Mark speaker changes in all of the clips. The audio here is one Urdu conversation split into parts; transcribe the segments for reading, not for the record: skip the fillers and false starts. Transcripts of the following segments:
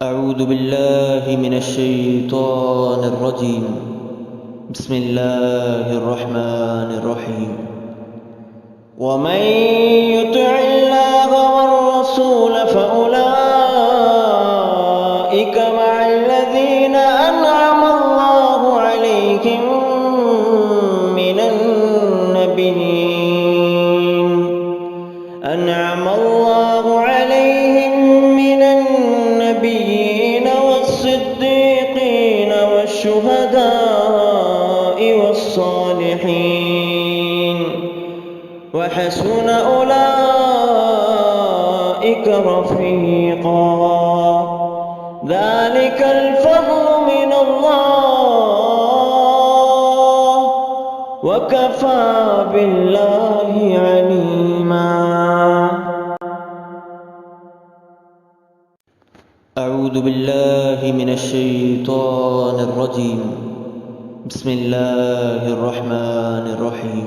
Speaker 1: أعوذ بالله من الشيطان الرجيم. بسم الله الرحمن الرحيم. ومن يطع الله والرسول فأولئك مع الذين أنعم الله عليهم من النبيين والصديقين والشهداء والصالحين وحسن أولئك رفيقا. ذلك الفضل من الله وكفى بالله عليما. أعوذ بالله من الشيطان الرجيم. بسم الله الرحمن الرحيم.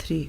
Speaker 2: 3।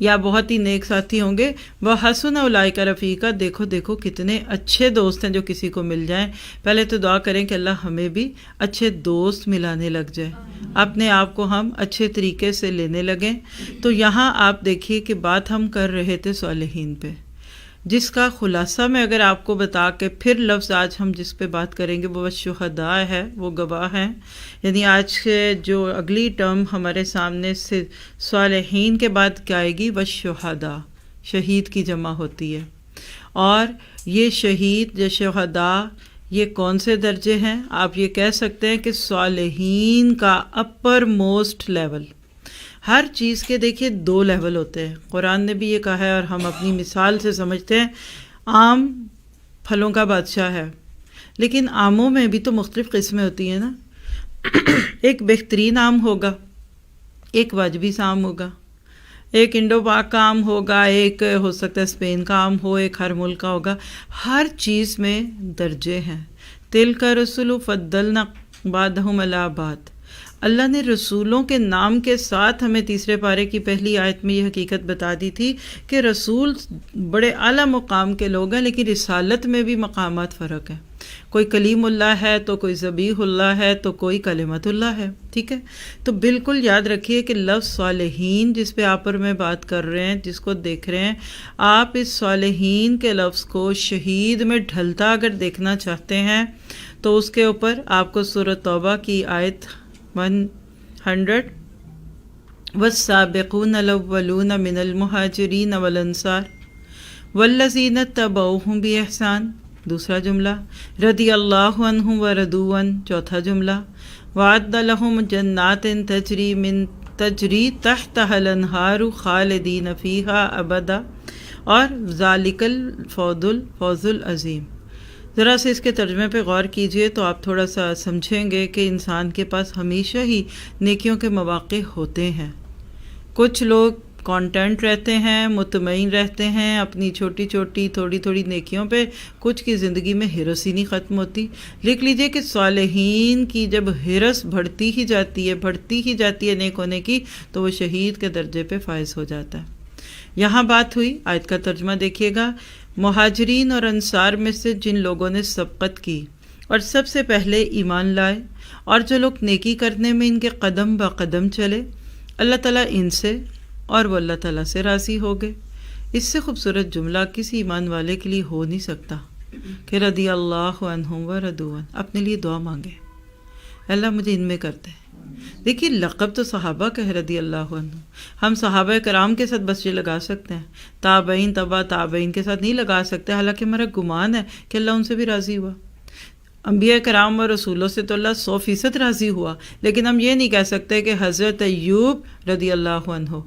Speaker 2: یا بہت ہی نیک ساتھی ہوں گے، وہ حسن اولئک رفیقا، دیکھو دیکھو کتنے اچھے دوست ہیں جو کسی کو مل جائیں۔ پہلے تو دعا کریں کہ اللہ ہمیں بھی اچھے دوست ملانے لگ جائے، اپنے آپ کو ہم اچھے طریقے سے لینے لگیں۔ تو یہاں آپ دیکھیے کہ بات ہم کر رہے تھے صالحین پہ، جس کا خلاصہ میں اگر آپ کو بتا کے پھر لفظ آج ہم جس پہ بات کریں گے وہ شہداء ہے، وہ گواہ ہیں۔ یعنی آج کے جو اگلی ٹرم ہمارے سامنے سے صالحین کے بعد کیا آئے گی، وہ شہداء، شہید کی جمع ہوتی ہے۔ اور یہ شہید یا شہداء یہ کون سے درجے ہیں؟ آپ یہ کہہ سکتے ہیں کہ صالحین کا اپر موسٹ لیول۔ ہر چیز کے دیکھیے دو لیول ہوتے ہیں، قرآن نے بھی یہ کہا ہے اور ہم اپنی مثال سے سمجھتے ہیں۔ آم پھلوں کا بادشاہ ہے، لیکن آموں میں بھی تو مختلف قسمیں ہوتی ہیں نا۔ ایک بہترین آم ہوگا، ایک واجبی سا آم ہوگا، ایک انڈو پاک کا آم ہوگا، ایک ہو سکتا ہے اسپین کا آم ہو، ایک ہر ملک کا ہوگا۔ ہر چیز میں درجے ہیں۔ تِلْکَ رُسُلُ فَضَّلْنَا بَعْضَهُمْ عَلَىٰ بَعْضٍ۔ اللہ نے رسولوں کے نام کے ساتھ ہمیں تیسرے پارے کی پہلی آیت میں یہ حقیقت بتا دی تھی کہ رسول بڑے اعلیٰ مقام کے لوگ ہیں، لیکن رسالت میں بھی مقامات فرق ہیں۔ کوئی کلیم اللہ ہے تو کوئی ذبیح اللہ ہے تو کوئی کلمت اللہ ہے، ٹھیک ہے؟ تو بالکل یاد رکھیے کہ لفظ صالحین جس پہ آپ اور میں بات کر رہے ہیں، جس کو دیکھ رہے ہیں، آپ اس صالحین کے لفظ کو شہید میں ڈھلتا اگر دیکھنا چاہتے ہیں تو اس کے اوپر آپ کو سورۃ توبہ کی آیت 100 والسابقون الاولون من المہاجرین والانصار والذین اتبعوہم بإحسان، دوسرا جملہ، رضی اللہ عنہم ورضوا عنہ، چوتھا جملہ، وعد لہم جنات تجری تحتها الانہار خالدین فیہا ابدا، اور ذالک الفوز العظیم۔ ذرا سے اس کے ترجمے پہ غور کیجئے تو آپ تھوڑا سا سمجھیں گے کہ انسان کے پاس ہمیشہ ہی نیکیوں کے مواقع ہوتے ہیں۔ کچھ لوگ کانٹینٹ رہتے ہیں، مطمئن رہتے ہیں اپنی چھوٹی چھوٹی تھوڑی تھوڑی نیکیوں پہ، کچھ کی زندگی میں ہرس ہی نہیں ختم ہوتی۔ لکھ لیجئے کہ صالحین کی جب ہرس بڑھتی ہی جاتی ہے نیک ہونے کی، تو وہ شہید کے درجے پہ فائز ہو جاتا ہے۔ یہاں بات ہوئی، آیت کا ترجمہ دیکھیے گا، مہاجرین اور انصار میں سے جن لوگوں نے سبقت کی اور سب سے پہلے ایمان لائے، اور جو لوگ نیکی کرنے میں ان کے قدم با قدم چلے، اللہ تعالیٰ ان سے اور وہ اللہ تعالیٰ سے راضی ہو گئے۔ اس سے خوبصورت جملہ کسی ایمان والے کے لیے ہو نہیں سکتا کہ رضی اللہ عنہم ورضوا عنہ، اپنے لیے دعا مانگے، اللہ مجھے ان میں کرتے ہیں۔ دیکھیے لقب تو صحابہ کا ہے رضی اللہ عنہ، ہم صحابہ کرام کے ساتھ بس یہ لگا سکتے ہیں، تابعین تبع تابعین کے ساتھ نہیں لگا سکتے، حالانکہ ہمارا گمان ہے کہ اللہ ان سے بھی راضی ہوا۔ انبیاء کرام اور رسولوں سے تو اللہ 100% راضی ہوا، لیکن ہم یہ نہیں کہہ سکتے کہ حضرت ایوب رضی اللہ عنہ،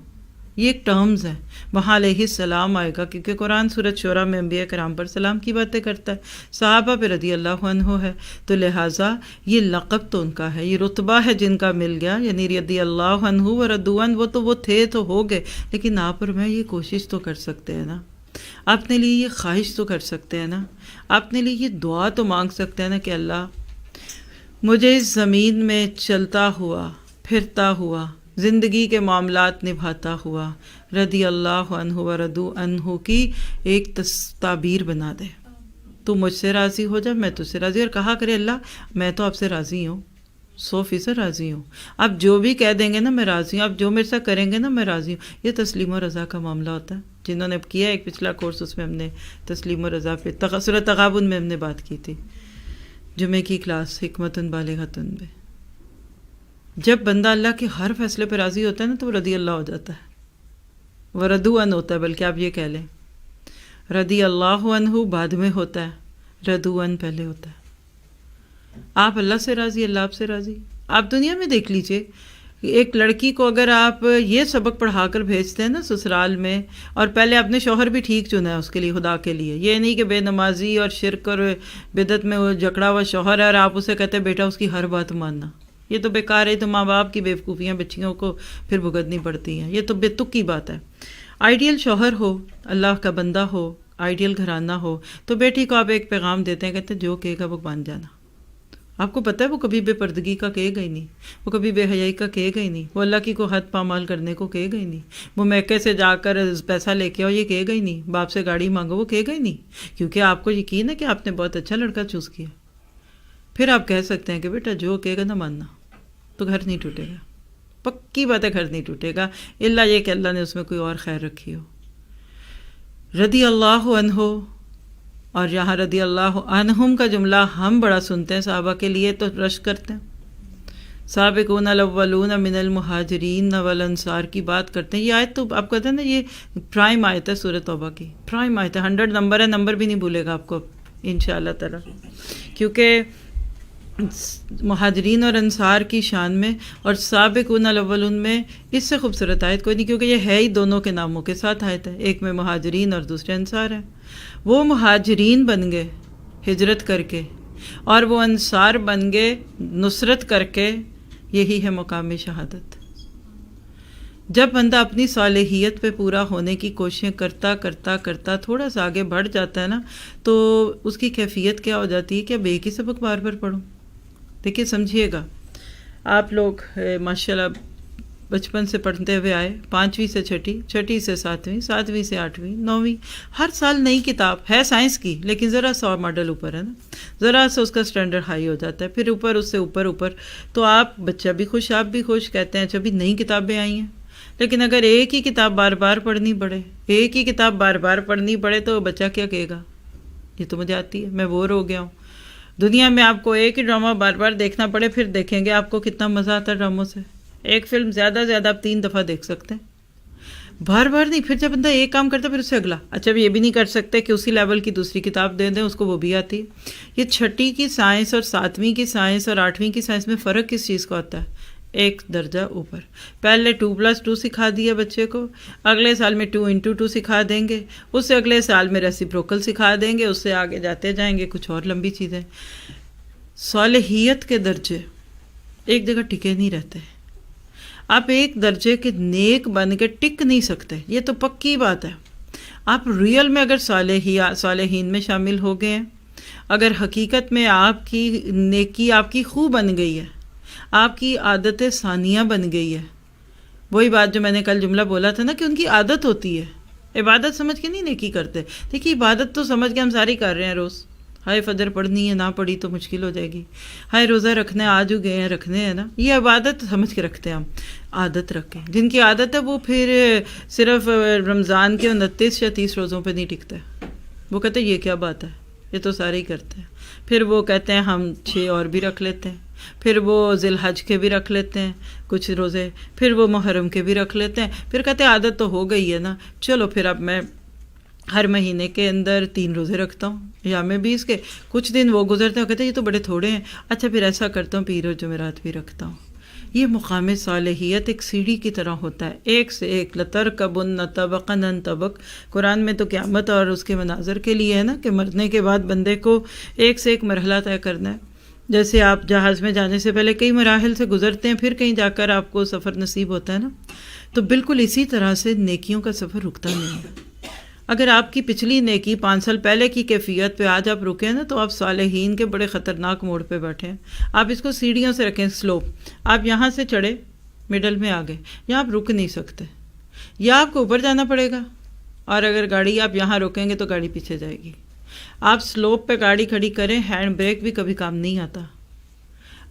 Speaker 2: یہ ایک ٹرمز ہیں، وہاں علیہ السلام آئے گا، کیونکہ قرآن سورۃ شورى میں انبیاء کرام پر سلام کی باتیں کرتا ہے، صحابہ پہ رضی اللہ عنہ ہے، تو لہٰذا یہ لقب تو ان کا ہے، یہ رتبہ ہے جن کا مل گیا، یعنی رضی اللہ عنہ ورضوا عنہ، وہ تھے تو ہو گئے، لیکن آپ اور میں یہ کوشش تو کر سکتے ہیں نا، اپنے لیے یہ خواہش تو کر سکتے ہیں نا، اپنے لیے یہ دعا تو مانگ سکتے ہیں نا کہ اللہ مجھے اس زمین میں چلتا ہوا پھرتا ہوا زندگی کے معاملات نبھاتا ہوا رضی اللہ عنہ ورضوا عنہ کی ایک تعبیر بنا دے، تو مجھ سے راضی ہو جا، میں تجھ سے راضی، اور کہا کرے اللہ میں تو آپ سے راضی ہوں، 100% راضی ہوں، آپ جو بھی کہہ دیں گے نا میں راضی ہوں، آپ جو میرے ساتھ کریں گے نا میں راضی ہوں۔ یہ تسلیم و رضا کا معاملہ ہوتا ہے، جنہوں نے کیا ایک پچھلا کورس، اس میں ہم نے تسلیم و رضا پہ سورۃ تغابن میں ہم نے بات کی تھی، جمعے کی کلاس حکمت بالغۃ میں۔ جب بندہ اللہ کے ہر فیصلے پہ راضی ہوتا ہے نا تو رضی اللہ ہو جاتا ہے، ورضوا عنہ ہوتا ہے، بلکہ آپ یہ کہہ لیں رضی اللہ عنہ بعد میں ہوتا ہے، رضوا عنہ پہلے ہوتا ہے۔ آپ اللہ سے راضی، اللہ آپ سے راضی۔ آپ دنیا میں دیکھ لیجئے، ایک لڑکی کو اگر آپ یہ سبق پڑھا کر بھیجتے ہیں نا سسرال میں، اور پہلے آپ نے شوہر بھی ٹھیک چنا ہے اس کے لیے، خدا کے لیے، یہ نہیں کہ بے نمازی اور شرک اور بدعت میں وہ جکڑا ہوا شوہر ہے اور آپ اسے کہتے ہیں بیٹا اس کی ہر بات ماننا، یہ تو بیکار ہے، تو ماں باپ کی بیوقوفیاں بچیوں کو پھر بھگتنی پڑتی ہیں، یہ تو بے تک کی بات ہے۔ آئیڈیل شوہر ہو، اللہ کا بندہ ہو، آئیڈیل گھرانہ ہو، تو بیٹی کو آپ ایک پیغام دیتے ہیں، کہتے ہیں جو کہے گا وہ مان جانا، آپ کو پتہ ہے وہ کبھی بے پردگی کا کہے گا ہی نہیں، وہ کبھی بے حیائی کا کہے گا ہی نہیں، وہ اللہ کی کو حد پامال کرنے کو کہے گا ہی نہیں، وہ میکے سے جا کر پیسہ لے کے آؤ یہ کہے گا ہی نہیں، باپ سے گاڑی مانگو وہ کہے گا ہی نہیں، کیونکہ آپ کو یقین ہے کہ آپ نے بہت اچھا لڑکا چوز کیا۔ پھر آپ کہہ سکتے ہیں کہ بیٹا جو کہے گا نہ ماننا، تو گھر نہیں ٹوٹے گا، پکی بات ہے، گھر نہیں ٹوٹے گا، الا یہ کہ اللہ نے اس میں کوئی اور خیر رکھی ہو۔ رضی اللہ عنہ، اور یہاں رضی اللہ عنہم کا جملہ ہم بڑا سنتے ہیں صحابہ کے لیے تو رشک کرتے ہیں، سابقون الاولون من المہاجرین والانصار کی بات کرتے ہیں۔ یہ آیت تو آپ کہتے ہیں نا یہ پرائم آیت ہے سورہ توبہ کی، پرائم آیت ہے، 100 نمبر ہے، نمبر بھی نہیں بھولے گا آپ کو انشاءاللہ تعالی، کیونکہ مہاجرین اور انصار کی شان میں اور سابقون الاولون میں اس سے خوبصورت آیت کوئی نہیں، کیونکہ یہ ہے ہی دونوں کے ناموں کے ساتھ آیت ہے، ایک میں مہاجرین اور دوسرے انصار ہیں۔ وہ مہاجرین بن گئے ہجرت کر کے، اور وہ انصار بن گئے نصرت کر کے، یہی ہے مقام شہادت۔ جب بندہ اپنی صالحیت پہ پورا ہونے کی کوششیں کرتا کرتا کرتا تھوڑا سا آگے بڑھ جاتا ہے نا، تو اس کی کیفیت کیا ہو جاتی ہے کہ اب ایک ہی سبق بار بار پڑھوں۔ دیکھیے سمجھیے گا، آپ لوگ ماشاءاللہ بچپن سے پڑھتے ہوئے آئے، 5ویں سے 6ٹھی، 6ٹھی سے 7ویں، 7ویں سے 8ویں، 9ویں، ہر سال نئی کتاب ہے سائنس کی، لیکن ذرا سا ماڈل اوپر ہے نا، ذرا سا اس کا سٹینڈرڈ ہائی ہو جاتا ہے، پھر اوپر اس سے اوپر، تو آپ بچہ بھی خوش آپ بھی خوش، کہتے ہیں اچھا بھی نئی کتابیں آئی ہیں۔ لیکن اگر ایک ہی کتاب بار بار پڑھنی پڑے، ایک ہی کتاب بار بار پڑھنی پڑے، تو بچہ کیا کہے گا، یہ تو مجھے آتی ہے، میں بور ہو گیا ہوں۔ دنیا میں آپ کو ایک ہی ڈرامہ بار بار دیکھنا پڑے، پھر دیکھیں گے آپ کو کتنا مزہ آتا ہے ڈراموں سے۔ ایک فلم زیادہ آپ 3 دفعہ دیکھ سکتے ہیں، بار بار نہیں۔ پھر جب بندہ ایک کام کرتا ہے پھر اس سے اگلا، اچھا اب یہ بھی نہیں کر سکتے کہ اسی لیول کی دوسری کتاب دے دیں اس کو، وہ بھی آتی ہے۔ یہ 6ٹھی کی سائنس اور 7ویں کی سائنس اور 8ویں کی سائنس میں فرق کس چیز کا ہوتا ہے؟ ایک درجہ اوپر، پہلے 2+2 سکھا دیا بچے کو، اگلے سال میں 2×2 سکھا دیں گے، اس سے اگلے سال میں ریسیپروکل سکھا دیں گے، اس سے آگے جاتے جائیں گے کچھ اور لمبی چیزیں۔ صالحیت کے درجے ایک جگہ ٹکے نہیں رہتے، آپ ایک درجے کے نیک بن کے ٹک نہیں سکتے، یہ تو پکی بات ہے۔ آپ ریئل میں اگر صالحین میں شامل ہو گئے ہیں، اگر حقیقت میں آپ کی نیکی آپ کی خوب بن گئی ہے، آپ کی عادت ثانیہ بن گئی ہے، وہی بات جو میں نے کل جملہ بولا تھا نا کہ ان کی عادت ہوتی ہے، عبادت سمجھ کے نہیں نیکی کرتے۔ دیکھیے عبادت تو سمجھ کے ہم ساری کر رہے ہیں روز، ہائے فجر پڑھنی ہے، نہ پڑھی تو مشکل ہو جائے گی، ہائے روزہ رکھنا ہے، آج گئے ہیں رکھنے ہیں نا، یہ عبادت سمجھ کے رکھتے ہیں ہم، عادت رکھیں۔ جن کی عادت ہے وہ پھر صرف رمضان کے 29 یا 30 روزوں پہ نہیں ٹکتے، وہ کہتے ہیں یہ کیا بات ہے، یہ تو سارے ہی کرتے ہیں۔ پھر وہ کہتے ہیں ہم 6 اور بھی رکھ لیتے ہیں، پھر وہ ذی الحج کے بھی رکھ لیتے ہیں کچھ روزے، پھر وہ محرم کے بھی رکھ لیتے ہیں، پھر کہتے ہیں عادت تو ہو گئی ہے نا، چلو پھر اب میں ہر مہینے کے اندر 3 روزے رکھتا ہوں، یا میں 20 کے، کچھ دن وہ گزرتے ہیں کہتے ہیں یہ تو بڑے تھوڑے ہیں، اچھا پھر ایسا کرتا ہوں پیر و جمعرات بھی رکھتا ہوں۔ یہ مقام صالحیت ایک سیڑھی کی طرح ہوتا ہے، ایک سے ایک، لَتَرْكَبُنَّ طَبَقًا عَن طَبَقٍ۔ قرآن میں تو قیامت اور اس کے مناظر کے لیے ہے نا کہ مرنے کے بعد بندے کو ایک سے ایک مرحلہ طے کرنا ہے۔ جیسے آپ جہاز میں جانے سے پہلے کئی مراحل سے گزرتے ہیں، پھر کہیں جا کر آپ کو سفر نصیب ہوتا ہے نا، تو بالکل اسی طرح سے نیکیوں کا سفر رکتا نہیں ہے۔ اگر آپ کی پچھلی نیکی 5 سال پہلے کی کیفیت پہ آج آپ رکیں نا، تو آپ صالحین کے بڑے خطرناک موڑ پہ بیٹھے ہیں۔ آپ اس کو سیڑھیوں سے رکھیں، سلوپ، آپ یہاں سے چڑھے، مڈل میں آ گئے، یہاں آپ رک نہیں سکتے، یا آپ کو اوپر جانا پڑے گا، اور اگر گاڑی آپ یہاں روکیں گے تو گاڑی پیچھے جائے گی۔ آپ سلوپ پہ گاڑی کھڑی کریں، ہینڈ بریک بھی کبھی کام نہیں آتا۔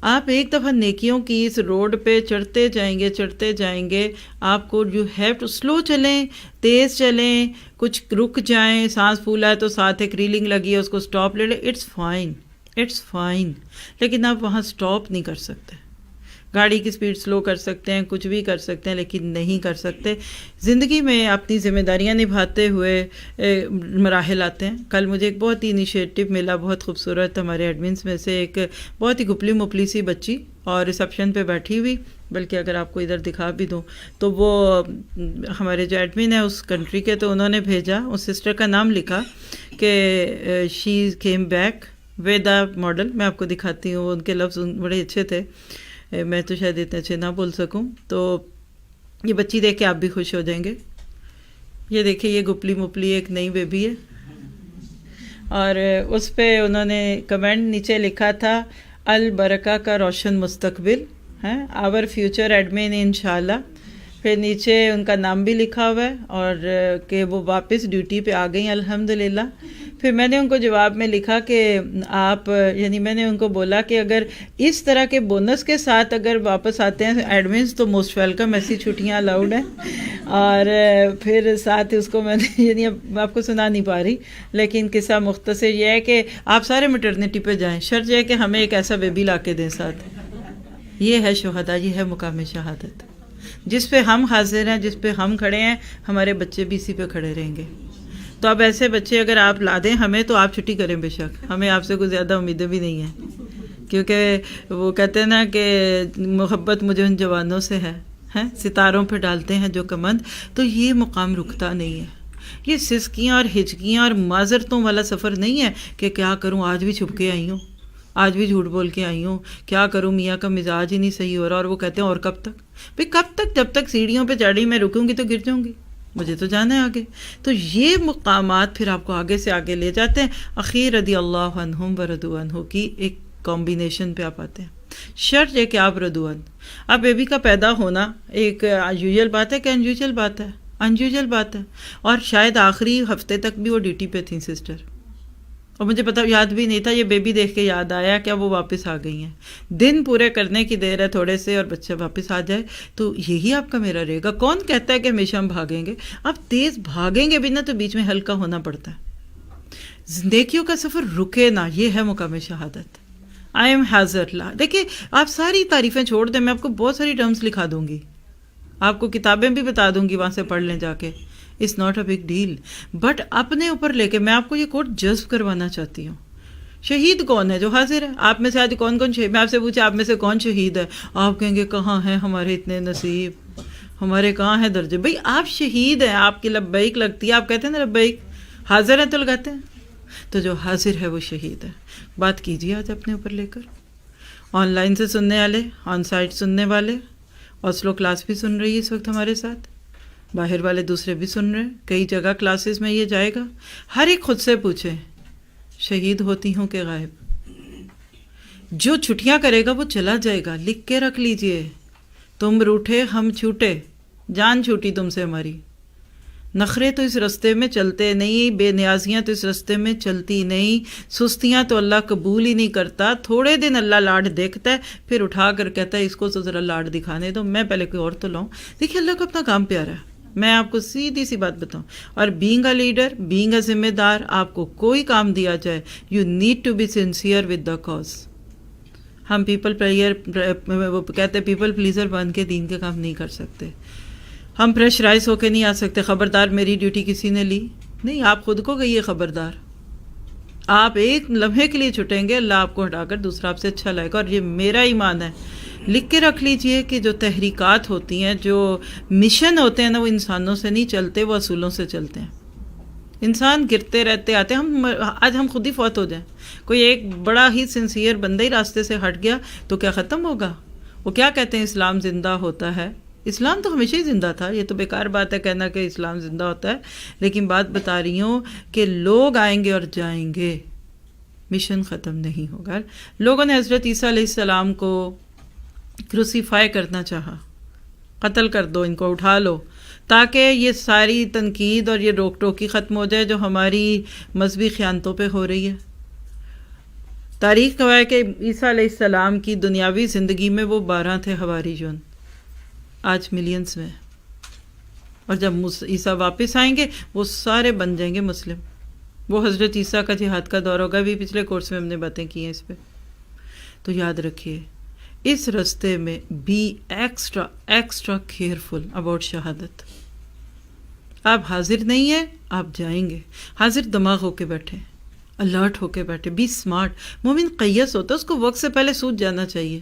Speaker 2: آپ ایک دفعہ نیکیوں کی اس روڈ پہ چڑھتے جائیں گے، آپ کو یو ہیو ٹو سلو چلیں، تیز چلیں، کچھ رک جائیں، سانس پھولا ہے تو ساتھ ایک ریلنگ لگی ہے اس کو سٹاپ لے لیں، اٹس فائن، لیکن آپ وہاں سٹاپ نہیں کر سکتے۔ گاڑی کی سپیڈ سلو کر سکتے ہیں، کچھ بھی کر سکتے ہیں، لیکن نہیں کر سکتے۔ زندگی میں اپنی ذمہ داریاں نبھاتے ہوئے مراحل آتے ہیں۔ کل مجھے ایک بہت ہی انیشیٹو ملا، بہت خوبصورت، ہمارے ایڈمنس میں سے ایک بہت ہی گپلی مپلی سی بچی، اور ریسیپشن پہ بیٹھی ہوئی، بلکہ اگر آپ کو ادھر دکھا بھی دوں تو وہ ہمارے جو ایڈمن ہے اس کنٹری کے، تو انہوں نے بھیجا، اس سسٹر کا نام لکھا کہ she came back with a model. میں آپ کو دکھاتی ہوں، ان کے لفظ بڑے اچھے تھے، میں تو شاید اتنے اچھے نہ بول سکوں، تو یہ بچی دیکھ کے آپ بھی خوش ہو جائیں گے۔ یہ دیکھیں، یہ گپلی مپلی ایک نئی بیبی ہے، اور اس پہ انہوں نے کمنٹ نیچے لکھا تھا، البرکہ کا روشن مستقبل ہے، آور فیوچر ایڈمن انشاءاللہ. پھر نیچے ان کا نام بھی لکھا ہوا ہے اور کہ وہ واپس ڈیوٹی پہ آ گئی الحمدللہ. پھر میں نے ان کو جواب میں لکھا کہ آپ یعنی میں نے ان کو بولا کہ اگر اس طرح کے بونس کے ساتھ اگر واپس آتے ہیں ایڈمنس تو موسٹ ویلکم، ایسی چھٹیاں الاؤڈ ہیں. اور پھر ساتھ اس کو میں نے یعنی اب آپ کو سنا نہیں پا رہی لیکن قصہ مختصر یہ ہے کہ آپ سارے میٹرنیٹی پہ جائیں، شرط یہ ہے کہ ہمیں ایک ایسا بیبی لا کے دیں ساتھ. یہ ہے شہداء، یہ ہے مقام شہادت. جس پہ ہم حاضر ہیں، جس پہ ہم کھڑے ہیں، ہمارے بچے بھی اسی پہ کھڑے رہیں گے. تو اب ایسے بچے اگر آپ لا دیں ہمیں تو آپ چھٹی کریں بے شک، ہمیں آپ سے کوئی زیادہ امیدیں بھی نہیں ہیں، کیونکہ وہ کہتے ہیں نا کہ محبت مجھے ان جوانوں سے ہے، ستاروں پہ ڈالتے ہیں جو کمند. تو یہ مقام رکتا نہیں ہے. یہ سسکیاں اور ہچکیاں اور معذرتوں والا سفر نہیں ہے کہ کیا کروں آج بھی چھپ کے آئی ہوں، آج بھی جھوٹ بول کے آئی ہوں، کیا کروں میاں کا مزاج ہی نہیں صحیح ہو رہا. اور وہ کہتے ہیں اور کب تک؟ بھئی کب تک؟ جب تک سیڑھیوں پہ چڑھی میں رکوں گی تو گر جاؤں گی، مجھے تو جانا ہے آگے. تو یہ مقامات پھر آپ کو آگے سے آگے لے جاتے ہیں. اخیر رضی اللہ عنہم ورضوا عنہ کی ایک کمبینیشن پہ آپ آتے ہیں. شرط یہ کہ آپ رضوا عنہ. اب بیبی کا پیدا ہونا ایک یوزول بات ہے کہ انیوزول بات ہے؟ انیوزول بات ہے. اور شاید آخری ہفتے تک بھی وہ ڈیوٹی پہ تھیں سسٹر، اور مجھے پتہ یاد بھی نہیں تھا، یہ بیبی دیکھ کے یاد آیا کہ وہ واپس آ گئی ہیں. دن پورے کرنے کی دیر ہے تھوڑے سے اور بچہ واپس آ جائے تو یہی آپ کا میرا رہے گا. کون کہتا ہے کہ ہمیشہ ہم بھاگیں گے؟ آپ تیز بھاگیں گے بھی نا تو بیچ میں ہلکا ہونا پڑتا ہے. نیکیوں کا سفر رکے نہ، یہ ہے مقام شہادت. آئی ایم حاضر لا. دیکھیں آپ ساری تعریفیں چھوڑ دیں، میں آپ کو بہت ساری ٹرمز لکھا دوں گی، آپ کو کتابیں بھی بتا دوں گی، وہاں سے پڑھ لیں جا کے. It's not a big deal. But اپنے اوپر لے کے میں آپ کو یہ کوٹ جذب کروانا چاہتی ہوں. شہید کون ہے جو حاضر ہے؟ آپ میں سے آج کون کون شہید؟ میں آپ سے پوچھا آپ میں سے کون شہید ہے؟ آپ کہیں گے کہاں ہیں ہمارے اتنے نصیب، ہمارے کہاں ہیں درجے. بھئی آپ شہید ہیں، آپ کی لبیک لگتی ہے، آپ کہتے ہیں نا لبیک. حاضر ہیں تو لگاتے ہیں. تو جو حاضر ہے وہ شہید ہے. بات کیجیے آج اپنے اوپر لے کر. آن لائن سے سننے والے، آن سائٹ سننے والے، اوسلو کلاس بھی سن رہی ہے اس وقت ہمارے ساتھ، باہر والے دوسرے بھی سن رہے ہیں، کئی جگہ کلاسز میں یہ جائے گا. ہر ایک خود سے پوچھے شہید ہوتی ہوں کہ غائب؟ جو چھٹیاں کرے گا وہ چلا جائے گا. لکھ کے رکھ لیجئے، تم روٹھے ہم چھوٹے، جان چھوٹی تم سے ہماری. نخرے تو اس رستے میں چلتے نہیں، بے نیازیاں تو اس رستے میں چلتی نہیں، سستیاں تو اللہ قبول ہی نہیں کرتا. تھوڑے دن اللہ لاڈ دیکھتا ہے پھر اٹھا کر کہتا ہے اس کو تو ذرا لاڈ دکھانے دو، میں پہلے کوئی اور تو لاؤں. دیکھیے اللہ کو اپنا کام پیارا ہے. میں آپ کو سیدھی سی بات بتاؤں، اور being a leader, being a ذمہ دار، آپ کو کوئی کام دیا جائے you need to be sincere with the cause. ہم پیپل پلیئر، وہ کہتے ہیں پیپل پلیزر بن کے دین کے کام نہیں کر سکتے. ہم پریشرائز ہو کے نہیں آ سکتے. خبردار میری ڈیوٹی کسی نے لی نہیں، آپ خود کو گئی ہے خبردار. آپ ایک لمحے کے لیے چھٹیں گے، اللہ آپ کو ہٹا کر دوسرا آپ سے اچھا لائے گا. اور یہ میرا ایمان ہے. لکھ کے رکھ لیجئے کہ جو تحریکات ہوتی ہیں، جو مشن ہوتے ہیں نا، وہ انسانوں سے نہیں چلتے، وہ اصولوں سے چلتے ہیں. انسان گرتے رہتے آتے ہیں. آج ہم خود ہی فوت ہو جائیں، کوئی ایک بڑا ہی سنسیئر بندہ ہی راستے سے ہٹ گیا تو کیا ختم ہوگا؟ وہ کیا کہتے ہیں اسلام زندہ ہوتا ہے. اسلام تو ہمیشہ ہی زندہ تھا، یہ تو بیکار بات ہے کہنا کہ اسلام زندہ ہوتا ہے. لیکن بات بتا رہی ہوں کہ لوگ آئیں گے اور جائیں گے، مشن ختم نہیں ہوگا. لوگوں نے حضرت عیسیٰ علیہ السلام کو کروسیفائی کرنا چاہا، قتل کر دو، ان کو اٹھا لو، تاکہ یہ ساری تنقید اور یہ روک ٹوکی ختم ہو جائے جو ہماری مذہبی خیانتوں پہ ہو رہی ہے. تاریخ گواہ ہے کہ عیسیٰ علیہ السلام کی دنیاوی زندگی میں وہ 12 تھے حواریون، آج ملینز میں. اور جب عیسیٰ واپس آئیں گے وہ سارے بن جائیں گے مسلم. وہ حضرت عیسیٰ کا جہاد کا دور ہوگا. بھی پچھلے کورس میں ہم نے باتیں کی ہیں اس پہ. تو یاد رکھیے اس رستے میں بی ایکسٹرا کیئرفل اباؤٹ شہادت. آپ حاضر نہیں ہیں، آپ جائیں گے. حاضر دماغ ہو کے بیٹھے، الرٹ ہو کے بیٹھے. Be smart. مومن قیس ہوتا ہے، اس کو وقت سے پہلے سوچ جانا چاہیے.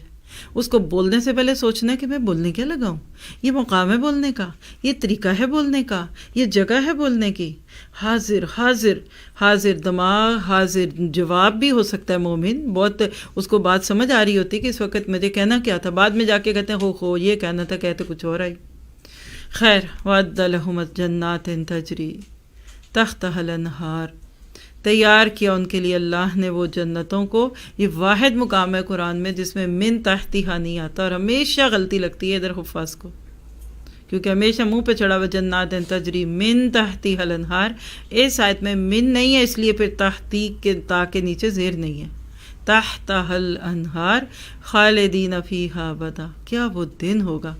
Speaker 2: اس کو بولنے سے پہلے سوچنا ہے کہ میں بولنے کیا لگاؤں، یہ مقام ہے بولنے کا، یہ طریقہ ہے بولنے کا، یہ جگہ ہے بولنے کی. حاضر حاضر حاضر دماغ، حاضر جواب بھی ہو سکتا ہے. مومن بہت اس کو بات سمجھ آ رہی ہوتی کہ اس وقت مجھے کہنا کیا تھا، بعد میں جا کے کہتے ہیں ہو یہ کہنا تھا، کہتے کچھ اور آئی. خیر وعد لہم جنات تجری تحتها الانہار تیار کیا ان کے لیے اللہ نے وہ جنتوں کو. یہ واحد مقام ہے قرآن میں جس میں من تحتہا نہیں آتا، اور ہمیشہ غلطی لگتی ہے ادھر حفاظ کو، کیونکہ ہمیشہ منہ پہ چڑھا ہوا جنات تجری من تحتہا الانہار. اس آیت میں من نہیں ہے، اس لیے پھر تحتی کے تا کے نیچے زیر نہیں ہے. تحتہا الانہار خالدین فیہا ابدا. کیا وہ دن ہوگا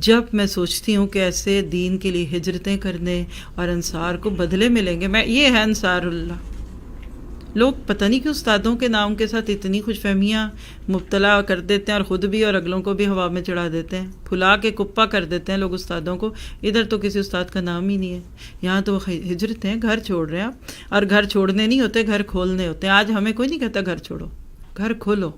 Speaker 2: جب میں سوچتی ہوں کہ ایسے دین کے لیے ہجرتیں کرنے اور انصار کو بدلے ملیں گے. یہ ہے انصار اللہ. لوگ پتہ نہیں کہ استادوں کے نام کے ساتھ اتنی خوش فہمیاں مبتلا کر دیتے ہیں، اور خود بھی اور اگلوں کو بھی ہوا میں چڑھا دیتے ہیں، پھلا کے کپا کر دیتے ہیں لوگ استادوں کو. ادھر تو کسی استاد کا نام ہی نہیں ہے، یہاں تو ہجرت ہیں، گھر چھوڑ رہے ہیں آپ. اور گھر چھوڑنے نہیں ہوتے، گھر کھولنے ہوتے ہیں. آج ہمیں کوئی نہیں کہتا گھر چھوڑو، گھر کھولو،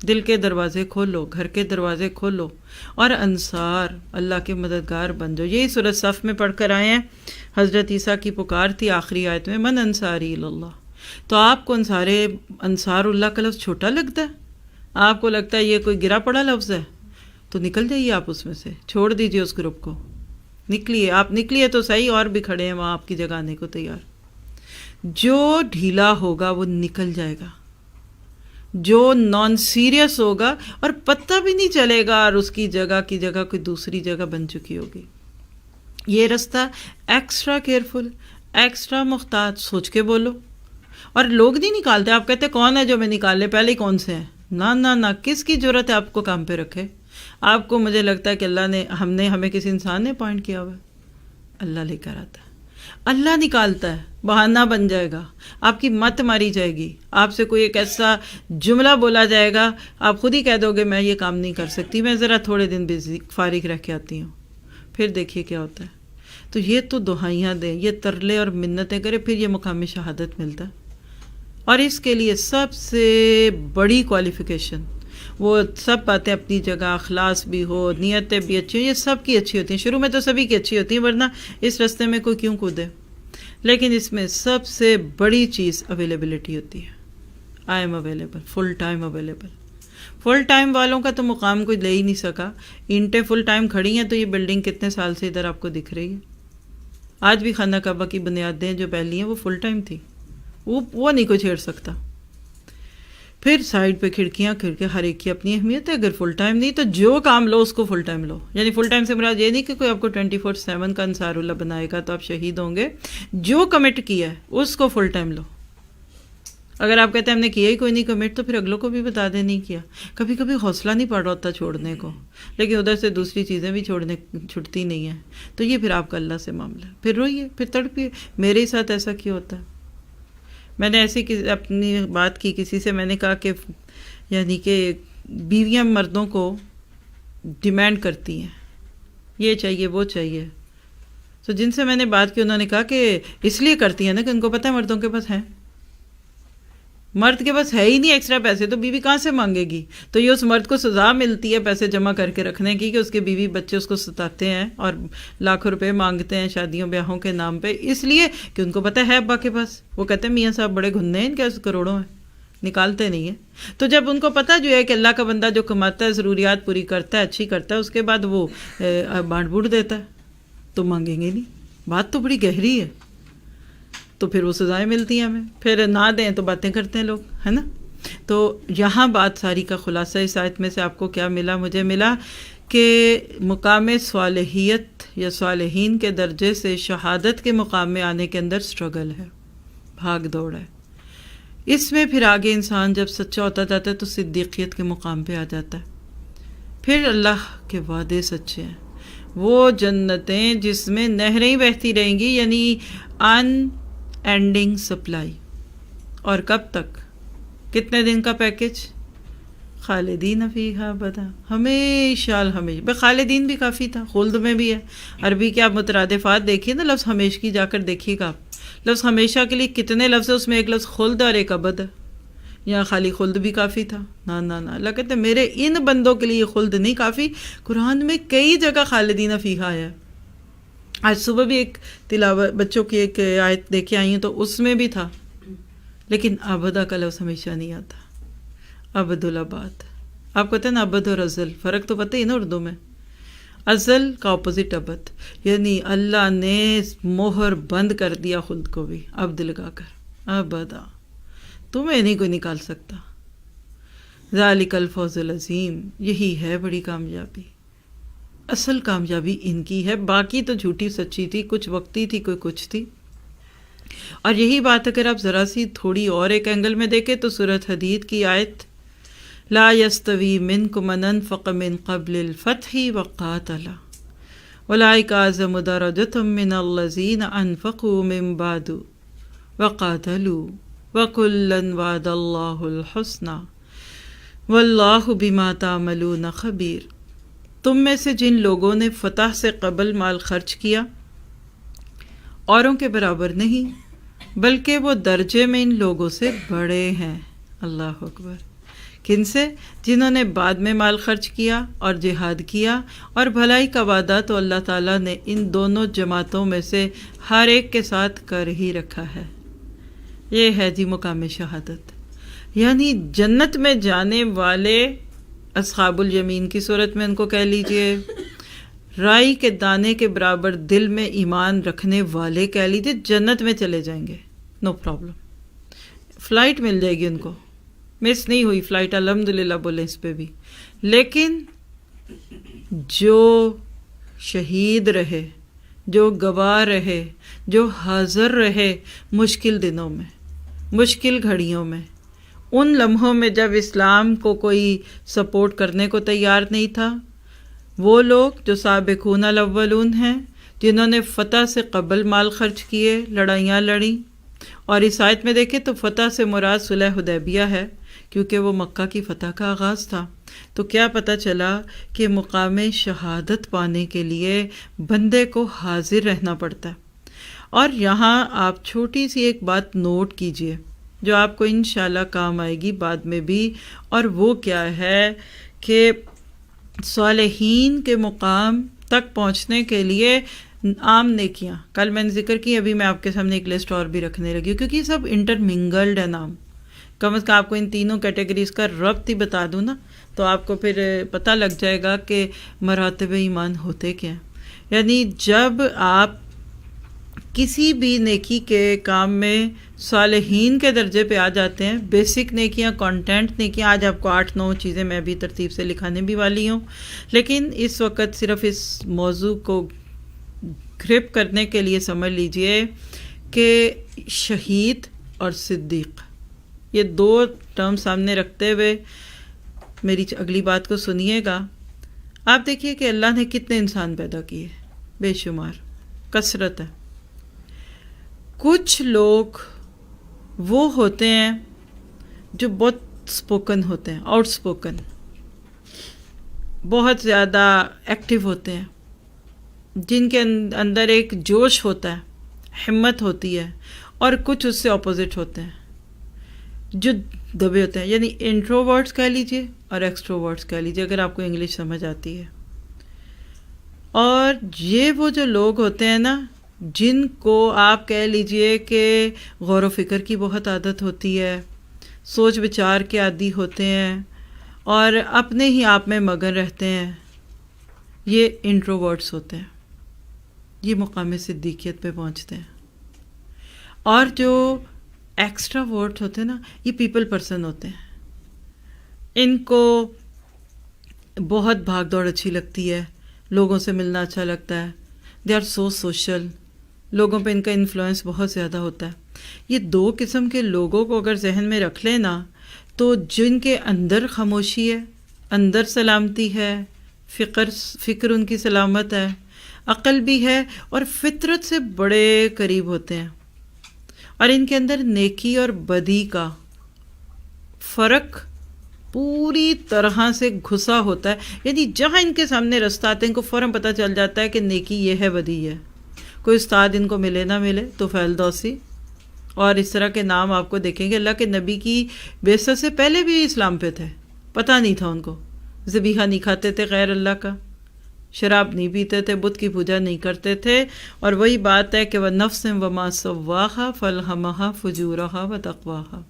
Speaker 2: دل کے دروازے کھولو، گھر کے دروازے کھولو، اور انصار اللہ کے مددگار بن جاؤ. یہی سورۃ صف میں پڑھ کر آئے ہیں. حضرت عیسیٰ کی پکار تھی آخری آیت میں، من انصاری اللہ. تو آپ کو انصار اللہ کا لفظ چھوٹا لگتا ہے؟ آپ کو لگتا ہے یہ کوئی گرا پڑا لفظ ہے؟ تو نکل جائیے آپ اس میں سے، چھوڑ دیجیے اس گروپ کو، نکلیے. آپ نکلیے تو صحیح، اور بھی کھڑے ہیں وہاں آپ کی جگہ آنے کو تیار. جو ڈھیلا ہوگا وہ نکل جائے گا، جو نان سیریس ہوگا اور پتہ بھی نہیں چلے گا، اور اس کی جگہ کوئی دوسری جگہ بن چکی ہوگی. یہ رستہ ایکسٹرا کیئرفل، ایکسٹرا محتاط، سوچ کے بولو. اور لوگ نہیں نکالتے. آپ کہتے کون ہے جو میں نکال لے، پہلے ہی کون سے ہیں؟ نہ کس کی ضرورت ہے آپ کو کام پہ رکھے؟ آپ کو مجھے لگتا ہے کہ ہمیں کسی انسان نے اپوائنٹ کیا ہوا ہے؟ اللہ لے کر آتا ہے، اللہ نکالتا ہے. بہانہ بن جائے گا، آپ کی مت ماری جائے گی، آپ سے کوئی ایک ایسا جملہ بولا جائے گا، آپ خود ہی کہہ دو گے میں یہ کام نہیں کر سکتی، میں ذرا تھوڑے دن بزی فارغ رہ کے آتی ہوں. پھر دیکھیے کیا ہوتا ہے. تو یہ تو دہائیاں دیں، یہ ترلے اور منتیں کرے، پھر یہ مقام شہادت ملتا ہے. اور اس کے لیے سب سے بڑی کوالیفیکیشن، وہ سب باتیں اپنی جگہ، اخلاص بھی ہو، نیتیں بھی اچھی ہوں، یہ سب کی اچھی ہوتی ہیں. شروع میں تو سبھی کی اچھی ہوتی ہیں، ورنہ اس راستے میں کوئی کیوں کودے. لیکن اس میں سب سے بڑی چیز اویلیبلٹی ہوتی ہے. I am available, full time available. Full time والوں کا تو مقام کوئی لے ہی نہیں سکا. اینٹیں فل ٹائم کھڑی ہیں تو یہ بلڈنگ کتنے سال سے ادھر آپ کو دکھ رہی ہے. آج بھی خانہ کعبہ کی بنیادیں جو پہلی ہیں وہ فل ٹائم تھی، وہ نہیں کوئی چھیڑ سکتا. پھر سائڈ پہ کھڑکیاں ہر ایک کی اپنی اہمیت ہے. اگر فل ٹائم نہیں تو جو کام لو اس کو فل ٹائم لو. یعنی فل ٹائم سے مراد یہ نہیں کہ کوئی آپ کو 24/7 کا انصار اللہ بنائے گا تو آپ شہید ہوں گے. جو کمٹ کیا ہے اس کو فل ٹائم لو. اگر آپ کہتے ہیں ہم نے کیا ہی کوئی نہیں کمٹ، تو پھر اگلوں کو بھی بتا دیں نہیں کیا. کبھی کبھی حوصلہ نہیں پڑ رہا ہوتا چھوڑنے کو، لیکن ادھر سے دوسری چیزیں بھی چھوٹتی نہیں ہیں. تو یہ پھر آپ کا اللہ سے معاملہ ہے. پھر روئیے، پھر تڑپیے، میرے ہی ساتھ ایسا کیوں ہوتا ہے. میں نے ایسی اپنی بات کی کسی سے، میں نے کہا کہ یعنی کہ بیویاں مردوں کو ڈیمانڈ کرتی ہیں، یہ چاہیے وہ چاہیے. تو جن سے میں نے بات کی انہوں نے کہا کہ اس لیے کرتی ہیں نا کہ ان کو پتہ ہے مردوں کے پاس ہیں. مرد کے پاس ہے ہی نہیں ایکسٹرا پیسے، تو بیوی کہاں سے مانگے گی. تو یہ اس مرد کو سزا ملتی ہے پیسے جمع کر کے رکھنے کی، کہ اس کے بیوی بچے اس کو ستاتے ہیں اور لاکھوں روپے مانگتے ہیں شادیوں بیاہوں کے نام پہ، اس لیے کہ ان کو پتہ ہے ابا کے پاس. وہ کہتے ہیں میاں صاحب بڑے گھنے ہیں، ان کے کروڑوں ہیں، نکالتے نہیں ہیں. تو جب ان کو پتہ جو ہے کہ اللہ کا بندہ جو کماتا ہے، ضروریات پوری کرتا ہے، اچھی کرتا ہے، اس کے بعد وہ بانٹ بوٹ دیتا ہے، تو مانگیں گے نہیں. بات تو بڑی گہری ہے. تو پھر وہ سزائیں ملتی ہیں ہمیں. پھر نہ دیں تو باتیں کرتے ہیں لوگ، ہے نا. تو یہاں بات ساری کا خلاصہ اس آیت میں سے آپ کو کیا ملا؟ مجھے ملا کہ مقام صالحیت یا صالحین کے درجے سے شہادت کے مقام میں آنے کے اندر سٹرگل ہے، بھاگ دوڑ ہے. اس میں پھر آگے انسان جب سچا ہوتا جاتا ہے تو صدیقیت کے مقام پہ آ جاتا ہے. پھر اللہ کے وعدے سچے ہیں، وہ جنتیں جس میں نہریں بہتی رہیں گی، یعنی ان اینڈنگ سپلائی. اور کب تک؟ کتنے دن کا پیکج؟ خالدین فیہا ابدا، ہمیشہ. خالدین بھی کافی تھا، خلد میں بھی ہے. عربی کے آپ مترادفات دیکھیے نا، لفظ ہمیشہ کی جا کر دیکھیے گا آپ. لفظ ہمیشہ کے لیے کتنے لفظ ہے، اس میں ایک لفظ خلد اور ایک ابد ہے. یہاں خالی خلد بھی کافی تھا. نہ اللہ کہتے میرے ان بندوں کے لیے خلد نہیں کافی. قرآن میں کئی جگہ خالدین فیہا ہے. آج صبح بھی ایک تلاوت بچوں کی ایک آیت دیکھ کے آئی ہوں تو اس میں بھی تھا، لیکن ابدا کا لفظ ہمیشہ نہیں آتا. ابد الاباد. آپ کو پتہ ہے نا ابد اور ازل فرق تو پتہ ہی نا اردو میں. ازل کا اپوزٹ ابد، یعنی اللہ نے مہر بند کر دیا خود کو بھی ابد لگا کر. ابدا، تمہیں نہیں کوئی نکال سکتا. ذالک الفوز العظیم، یہی ہے بڑی کامیابی. اصل کامیابی ان کی ہے، باقی تو جھوٹی سچی تھی، کچھ وقتی تھی، کوئی کچھ تھی. اور یہی بات اگر آپ ذرا سی تھوڑی اور ایک اینگل میں دیکھیں تو سورۃ حدید کی آیت لا یستوی منکم من انفق من قبل الفتح وقاتل اولئک اعظم درجۃ من الذین انفقوا من بعد وقاتلوا وکلا وعد اللہ الحسنی واللہ بما تعملون خبیر. تم میں سے جن لوگوں نے فتح سے قبل مال خرچ کیا اوروں کے برابر نہیں، بلکہ وہ درجے میں ان لوگوں سے بڑے ہیں. اللہ اکبر. کن سے؟ جنہوں نے بعد میں مال خرچ کیا اور جہاد کیا، اور بھلائی کا وعدہ تو اللہ تعالیٰ نے ان دونوں جماعتوں میں سے ہر ایک کے ساتھ کر ہی رکھا ہے. یہ ہے جی مقام شہادت، یعنی جنت میں جانے والے اصحاب الیمین کی صورت میں ان کو کہہ لیجئے، رائی کے دانے کے برابر دل میں ایمان رکھنے والے کہہ لیجئے، جنت میں چلے جائیں گے، نو پرابلم. فلائٹ مل جائے گی ان کو، مس نہیں ہوئی فلائٹ، الحمدللہ بولیں اس پہ بھی. لیکن جو شہید رہے، جو گواہ رہے، جو حاضر رہے مشکل دنوں میں، مشکل گھڑیوں میں، ان لمحوں میں جب اسلام کو کوئی سپورٹ کرنے کو تیار نہیں تھا، وہ لوگ جو سابقون الاولون ہیں، جنہوں نے فتح سے قبل مال خرچ کیے، لڑائیاں لڑیں. اور اس آیت میں دیکھیں تو فتح سے مراد صلح حدیبیہ ہے، کیونکہ وہ مکہ کی فتح کا آغاز تھا. تو کیا پتہ چلا کہ مقام شہادت پانے کے لیے بندے کو حاضر رہنا پڑتا ہے. اور یہاں آپ چھوٹی سی ایک بات نوٹ کیجئے جو آپ کو انشاءاللہ کام آئے گی بعد میں بھی، اور وہ کیا ہے کہ صالحین کے مقام تک پہنچنے کے لیے عام نیکیاں، کل میں نے ذکر کی، ابھی میں آپ کے سامنے ایک لسٹ اور بھی رکھنے لگی ہوں، کیونکہ یہ سب انٹرمنگلڈ ہے نام. کم از کم آپ کو ان تینوں کیٹیگریز کا ربط ہی بتا دوں نا، تو آپ کو پھر پتہ لگ جائے گا کہ مراتب ایمان ہوتے کیا ہیں. یعنی جب آپ کسی بھی نیکی کے کام میں صالحین کے درجے پہ آ جاتے ہیں، بیسک نیکیاں، کانٹینٹ نیکیاں، آج آپ کو 8-9 چیزیں میں بھی ترتیب سے لکھانے بھی والی ہوں، لیکن اس وقت صرف اس موضوع کو گرپ کرنے کے لیے سمجھ لیجئے کہ شہید اور صدیق، یہ 2 ٹرم سامنے رکھتے ہوئے میری اگلی بات کو سنیے گا. آپ دیکھیے کہ اللہ نے کتنے انسان پیدا کیے، بے شمار، کثرت ہے. کچھ لوگ وہ ہوتے ہیں جو بہت اسپوکن ہوتے ہیں، آؤٹ اسپوکن، بہت زیادہ ایکٹیو ہوتے ہیں، جن کے اندر ایک جوش ہوتا ہے، ہمت ہوتی ہے. اور کچھ اس سے اپوزٹ ہوتے ہیں جو دبے ہوتے ہیں، یعنی انٹروورٹس کہہ لیجئے اور ایکسٹروورٹس کہہ لیجئے، اگر آپ کو انگلش سمجھ آتی ہے. اور یہ وہ جو لوگ ہوتے ہیں نا، جن کو آپ کہہ لیجئے کہ غور و فکر کی بہت عادت ہوتی ہے، سوچ بچار کے عادی ہوتے ہیں، اور اپنے ہی آپ میں مگن رہتے ہیں، یہ انٹروورٹس ہوتے ہیں، یہ مقام صدیقیت پہ پہنچتے ہیں. اور جو ایکسٹرا ورڈ ہوتے ہیں نا، یہ پیپل پرسن ہوتے ہیں. ان کو بہت بھاگ دوڑ اچھی لگتی ہے، لوگوں سے ملنا اچھا لگتا ہے، دے آر سو سوشل، لوگوں پہ ان کا انفلوئنس بہت زیادہ ہوتا ہے. یہ 2 قسم کے لوگوں کو اگر ذہن میں رکھ لینا تو جن کے اندر خاموشی ہے، اندر سلامتی ہے، فکر ان کی سلامت ہے، عقل بھی ہے، اور فطرت سے بڑے قریب ہوتے ہیں، اور ان کے اندر نیکی اور بدی کا فرق پوری طرح سے گھسا ہوتا ہے. یعنی جہاں ان کے سامنے رستہ آتے ہیں ان کو فوراً پتہ چل جاتا ہے کہ نیکی یہ ہے، بدی ہے. کوئی استاد ان کو ملے نہ ملے، طفیل دوسی اور اس طرح کے نام آپ کو دیکھیں گے. اللہ کے نبی کی بعثت سے پہلے بھی اسلام پہ تھے، پتہ نہیں تھا ان کو، ذبیحہ نہیں کھاتے تھے غیر اللہ کا، شراب نہیں پیتے تھے، بت کی پوجا نہیں کرتے تھے. اور وہی بات ہے کہ وَنَفْسٍ وَمَا سَوَّاهَا فَأَلْهَمَهَا فُجُورَهَا وَتَقْوَاهَا.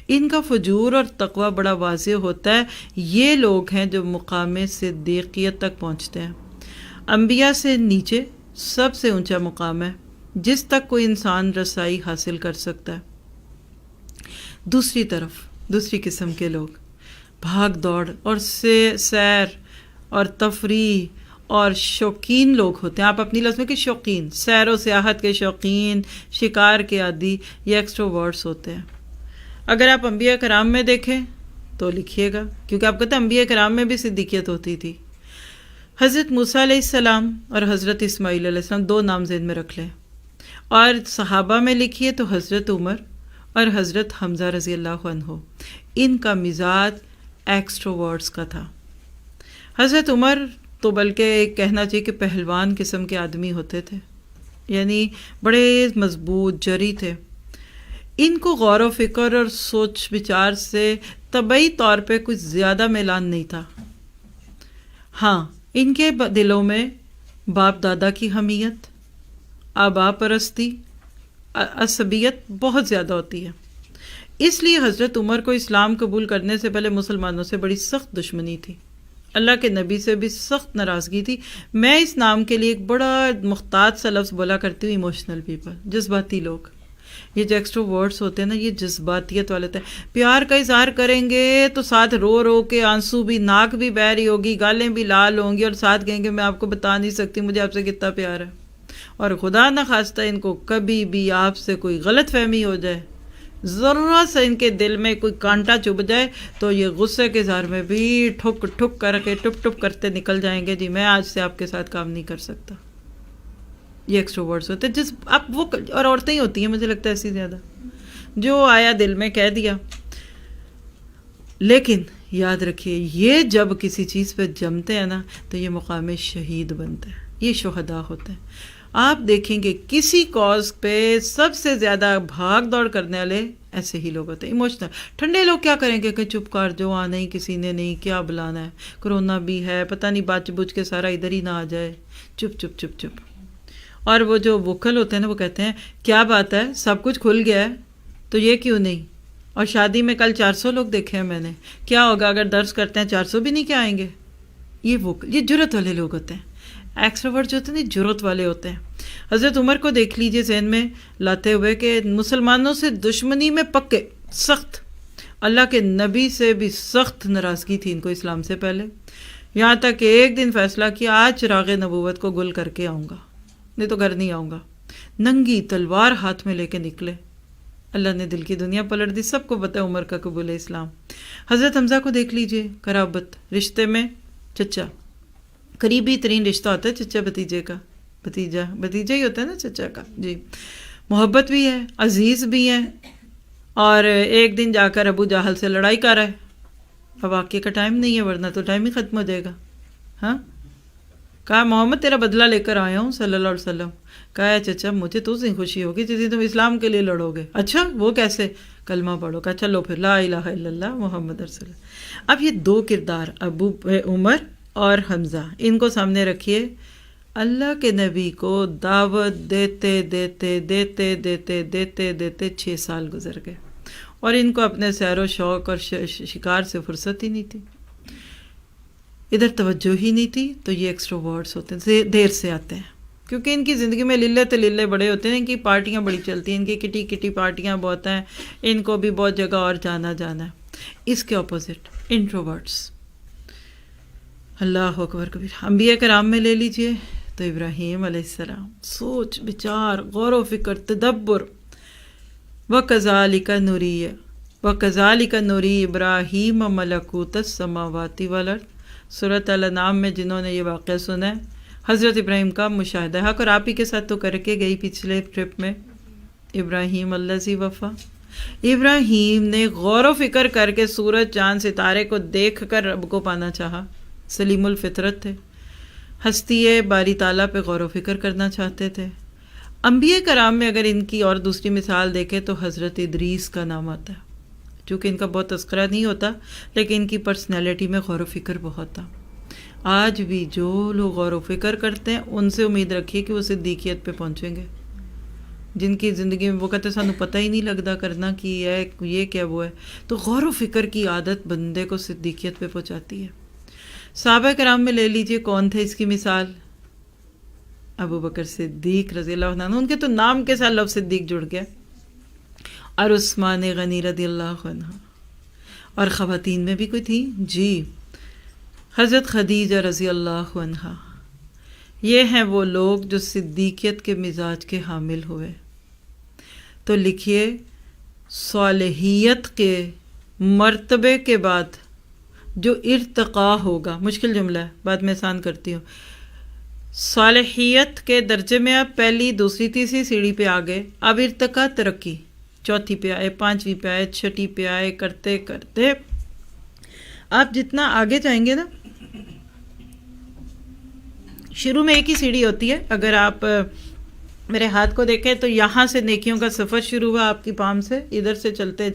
Speaker 2: ان کا فجور اور تقوی بڑا واضح ہوتا ہے. یہ لوگ ہیں جو مقام صدیقیت تک پہنچتے ہیں. انبیاء سے نیچے سب سے اونچا مقام ہے جس تک کوئی انسان رسائی حاصل کر سکتا ہے. دوسری طرف دوسری قسم کے لوگ بھاگ دوڑ اور سیر اور تفریح اور شوقین لوگ ہوتے ہیں. آپ اپنی لفظ میں کہ شوقین، سیر و سیاحت کے شوقین، شکار کے عادی، یہ ایکسٹروورٹس ہوتے ہیں. اگر آپ انبیاء کرام میں دیکھیں تو لکھیے گا، کیونکہ آپ کہتے ہیں انبیاء کرام میں بھی صدیقیت ہوتی تھی. حضرت موسیٰ علیہ السلام اور حضرت اسماعیل علیہ السلام، دو نام ذہن میں رکھ لیں. اور صحابہ میں لکھیے تو حضرت عمر اور حضرت حمزہ رضی اللہ عنہ، ان کا مزاج ایکسٹروورٹس کا تھا. حضرت عمر تو بلکہ ایک کہنا چاہیے کہ پہلوان قسم کے آدمی ہوتے تھے، یعنی بڑے مضبوط جری تھے. ان کو غور و فکر اور سوچ بچار سے طبعی طور پہ کچھ زیادہ میلان نہیں تھا. ہاں، ان کے دلوں میں باپ دادا کی حمیت، آبا پرستی، عصبیت بہت زیادہ ہوتی ہے. اس لیے حضرت عمر کو اسلام قبول کرنے سے پہلے مسلمانوں سے بڑی سخت دشمنی تھی، اللہ کے نبی سے بھی سخت ناراضگی تھی. میں اس نام کے لیے ایک بڑا محتاط سا لفظ بولا کرتی ہوں، ایموشنل پیپل، جذباتی لوگ. یہ جو ایکسٹروورٹس ہوتے ہیں نا، یہ جذباتیت والے ہوتے ہیں. پیار کا اظہار کریں گے تو ساتھ رو رو کے آنسو بھی، ناک بھی بہہ رہی ہوگی، گالیں بھی لال ہوں گی، اور ساتھ کہیں گے میں آپ کو بتا نہیں سکتی مجھے آپ سے کتنا پیار ہے. اور خدا نہ خواستہ ان کو کبھی بھی آپ سے کوئی غلط فہمی ہو جائے، ذرا سا ان کے دل میں کوئی کانٹا چبھ جائے تو یہ غصے کے اظہار میں بھی ٹھک ٹھک کر کے ٹپ ٹپ کرتے نکل جائیں گے، جی میں آج سے آپ کے ساتھ کام نہیں کر سکتا. یہ ایکسٹروورٹس ہوتے ہیں. جس اب وہ اور عورتیں ہی ہوتی ہیں مجھے لگتا ہے ایسی زیادہ، جو آیا دل میں کہہ دیا. لیکن یاد رکھیے، یہ جب کسی چیز پہ جمتے ہیں نا تو یہ مقام شہید بنتے ہیں، یہ شہداء ہوتے ہیں. آپ دیکھیں گے کسی کاز پہ سب سے زیادہ بھاگ دوڑ کرنے والے ایسے ہی لوگ ہوتے ہیں، ایموشنل. ٹھنڈے لوگ کیا کریں گے کہ چپ کر جو آنا ہی کسی نے نہیں، کیا بلانا ہے، کرونا بھی ہے، پتہ نہیں بچ بچ کے سارا ادھر ہی نہ آ جائے، چپ چپ چپ چپ. اور وہ جو وکل ہوتے ہیں نا، وہ کہتے ہیں کیا بات ہے سب کچھ کھل گیا ہے تو یہ کیوں نہیں. اور شادی میں کل 400 لوگ دیکھے ہیں میں نے، کیا ہوگا اگر درس کرتے ہیں 400 بھی نہیں کیا آئیں گے. یہ جرت والے لوگ ہوتے ہیں. ایکسٹروورٹ جو ہوتے ہیں جرت والے ہوتے ہیں. حضرت عمر کو دیکھ لیجئے ذہن میں لاتے ہوئے کہ مسلمانوں سے دشمنی میں پکے، سخت. اللہ کے نبی سے بھی سخت ناراضگی تھی ان کو اسلام سے پہلے، یہاں تک کہ ایک دن فیصلہ کیا آج چراغ نبوت کو گل کر کے آؤں گا، نہیں تو گھر نہیں آؤں گا. ننگی تلوار ہاتھ میں لے کے نکلے. اللہ نے دل کی دنیا پلٹ دی. سب کو پتہ ہے عمر کا قبول اسلام. حضرت حمزہ کو دیکھ لیجئے، قرابت، رشتے میں چچا، قریبی ترین رشتہ ہوتا ہے چچا بھتیجے کا، بھتیجا ہی ہوتا ہے نا چچا کا. جی، محبت بھی ہے، عزیز بھی ہیں. اور ایک دن جا کر ابو جہل سے لڑائی کر رہا ہے. اب واقعے کا ٹائم نہیں ہے، ورنہ تو ٹائم ہی ختم ہو جائے گا. ہاں، کہا محمد تیرا بدلہ لے کر آیا ہوں صلی اللہ علیہ وسلم. کہا چچا مجھے تو سے خوشی ہوگی جس دن تم اسلام کے لیے لڑو گے. اچھا وہ کیسے؟ کلمہ پڑھو. کہا چلو پھر لا الہ الا اللہ محمد رسول اللہ. اب یہ دو کردار ابو عمر اور حمزہ، ان کو سامنے رکھیے. اللہ کے نبی کو دعوت دیتے دیتے دیتے دیتے دیتے دیتے 6 سال گزر گئے، اور ان کو اپنے سیر و شوق اور شکار سے فرصت ہی نہیں تھی، ادھر توجہ ہی نہیں تھی. تو یہ ایکسٹروورٹس ہوتے ہیں، دیر سے آتے ہیں کیونکہ ان کی زندگی میں للے تللے بڑے ہوتے ہیں. ان کی پارٹیاں بڑی چلتی ہیں، ان کی کٹی کٹی پارٹیاں بہت ہیں، ان کو بھی بہت جگہ اور جانا ہے. اس کے اپوزٹ انٹروورٹس. اللہ اکبر کبیر. انبیاء کرام میں لے لیجئے تو ابراہیم علیہ السلام، سوچ بچار، غور و فکر، تدبر. وَكَذَلِكَ نُرِي إِبْرَاهِيمَ مَلَكُوتَ السَّمَاوَاتِ وَالْأَرْضِ. سورۃ الانعام میں جنہوں نے یہ واقعہ سنا ہے، حضرت ابراہیم کا مشاہدہ حق، اور آپ ہی کے ساتھ تو کر کے گئی پچھلے ٹرپ میں. ابراہیم الذی وفا. ابراہیم نے غور و فکر کر کے سورج چاند ستارے کو دیکھ کر رب کو پانا چاہا. سلیم الفطرت تھے، ہستی باری تعالیٰ پہ غور و فکر کرنا چاہتے تھے. انبیاء کرام میں اگر ان کی اور دوسری مثال دیکھیں تو حضرت ادریس کا نام آتا ہے. چونکہ ان کا بہت تذکرہ نہیں ہوتا، لیکن ان کی پرسنالٹی میں غور و فکر بہت تھا. آج بھی جو لوگ غور و فکر کرتے ہیں ان سے امید رکھیے کہ وہ صدیقیت پہ پہنچیں گے. جن کی زندگی میں وہ کہتے ہیں سانو پتہ ہی نہیں لگتا کرنا کی ہے، یہ کیا وہ ہے. تو غور و فکر کی عادت بندے کو صدیقیت پہ پہنچاتی ہے. صحابہ کرام میں لے لیجئے کون تھے اس کی مثال؟ ابو بکر صدیق رضی اللہ عنہ. ان کے تو نام کے ساتھ لفظ صدیق جڑ گیا. اور عثمان غنی رضی اللہ عنہ، اور خواتین میں بھی کوئی تھی جی، حضرت خدیجہ رضی اللہ عنہا۔ یہ ہیں وہ لوگ جو صدیقیت کے مزاج کے حامل ہوئے۔ تو لکھیے صالحیت کے مرتبے کے بعد جو ارتقاء ہوگا، مشکل جملہ ہے، بعد میں آسان کرتی ہوں، صالحیت کے درجے میں آپ پہلی دوسری تیسری سیڑھی پہ آ گئے، اب ارتقاء ترقی، چوتھی پہ آئے، پانچویں پہ آئے، چھٹی پہ آئے، کرتے کرتے آپ جتنا آگے جائیں گے نا، شروع میں ایک ہی سیڑھی ہوتی ہے۔ اگر آپ میرے ہاتھ کو دیکھیں تو یہاں سے نیکیوں کا سفر شروع ہوا آپ کی پام سے، ادھر سے چلتے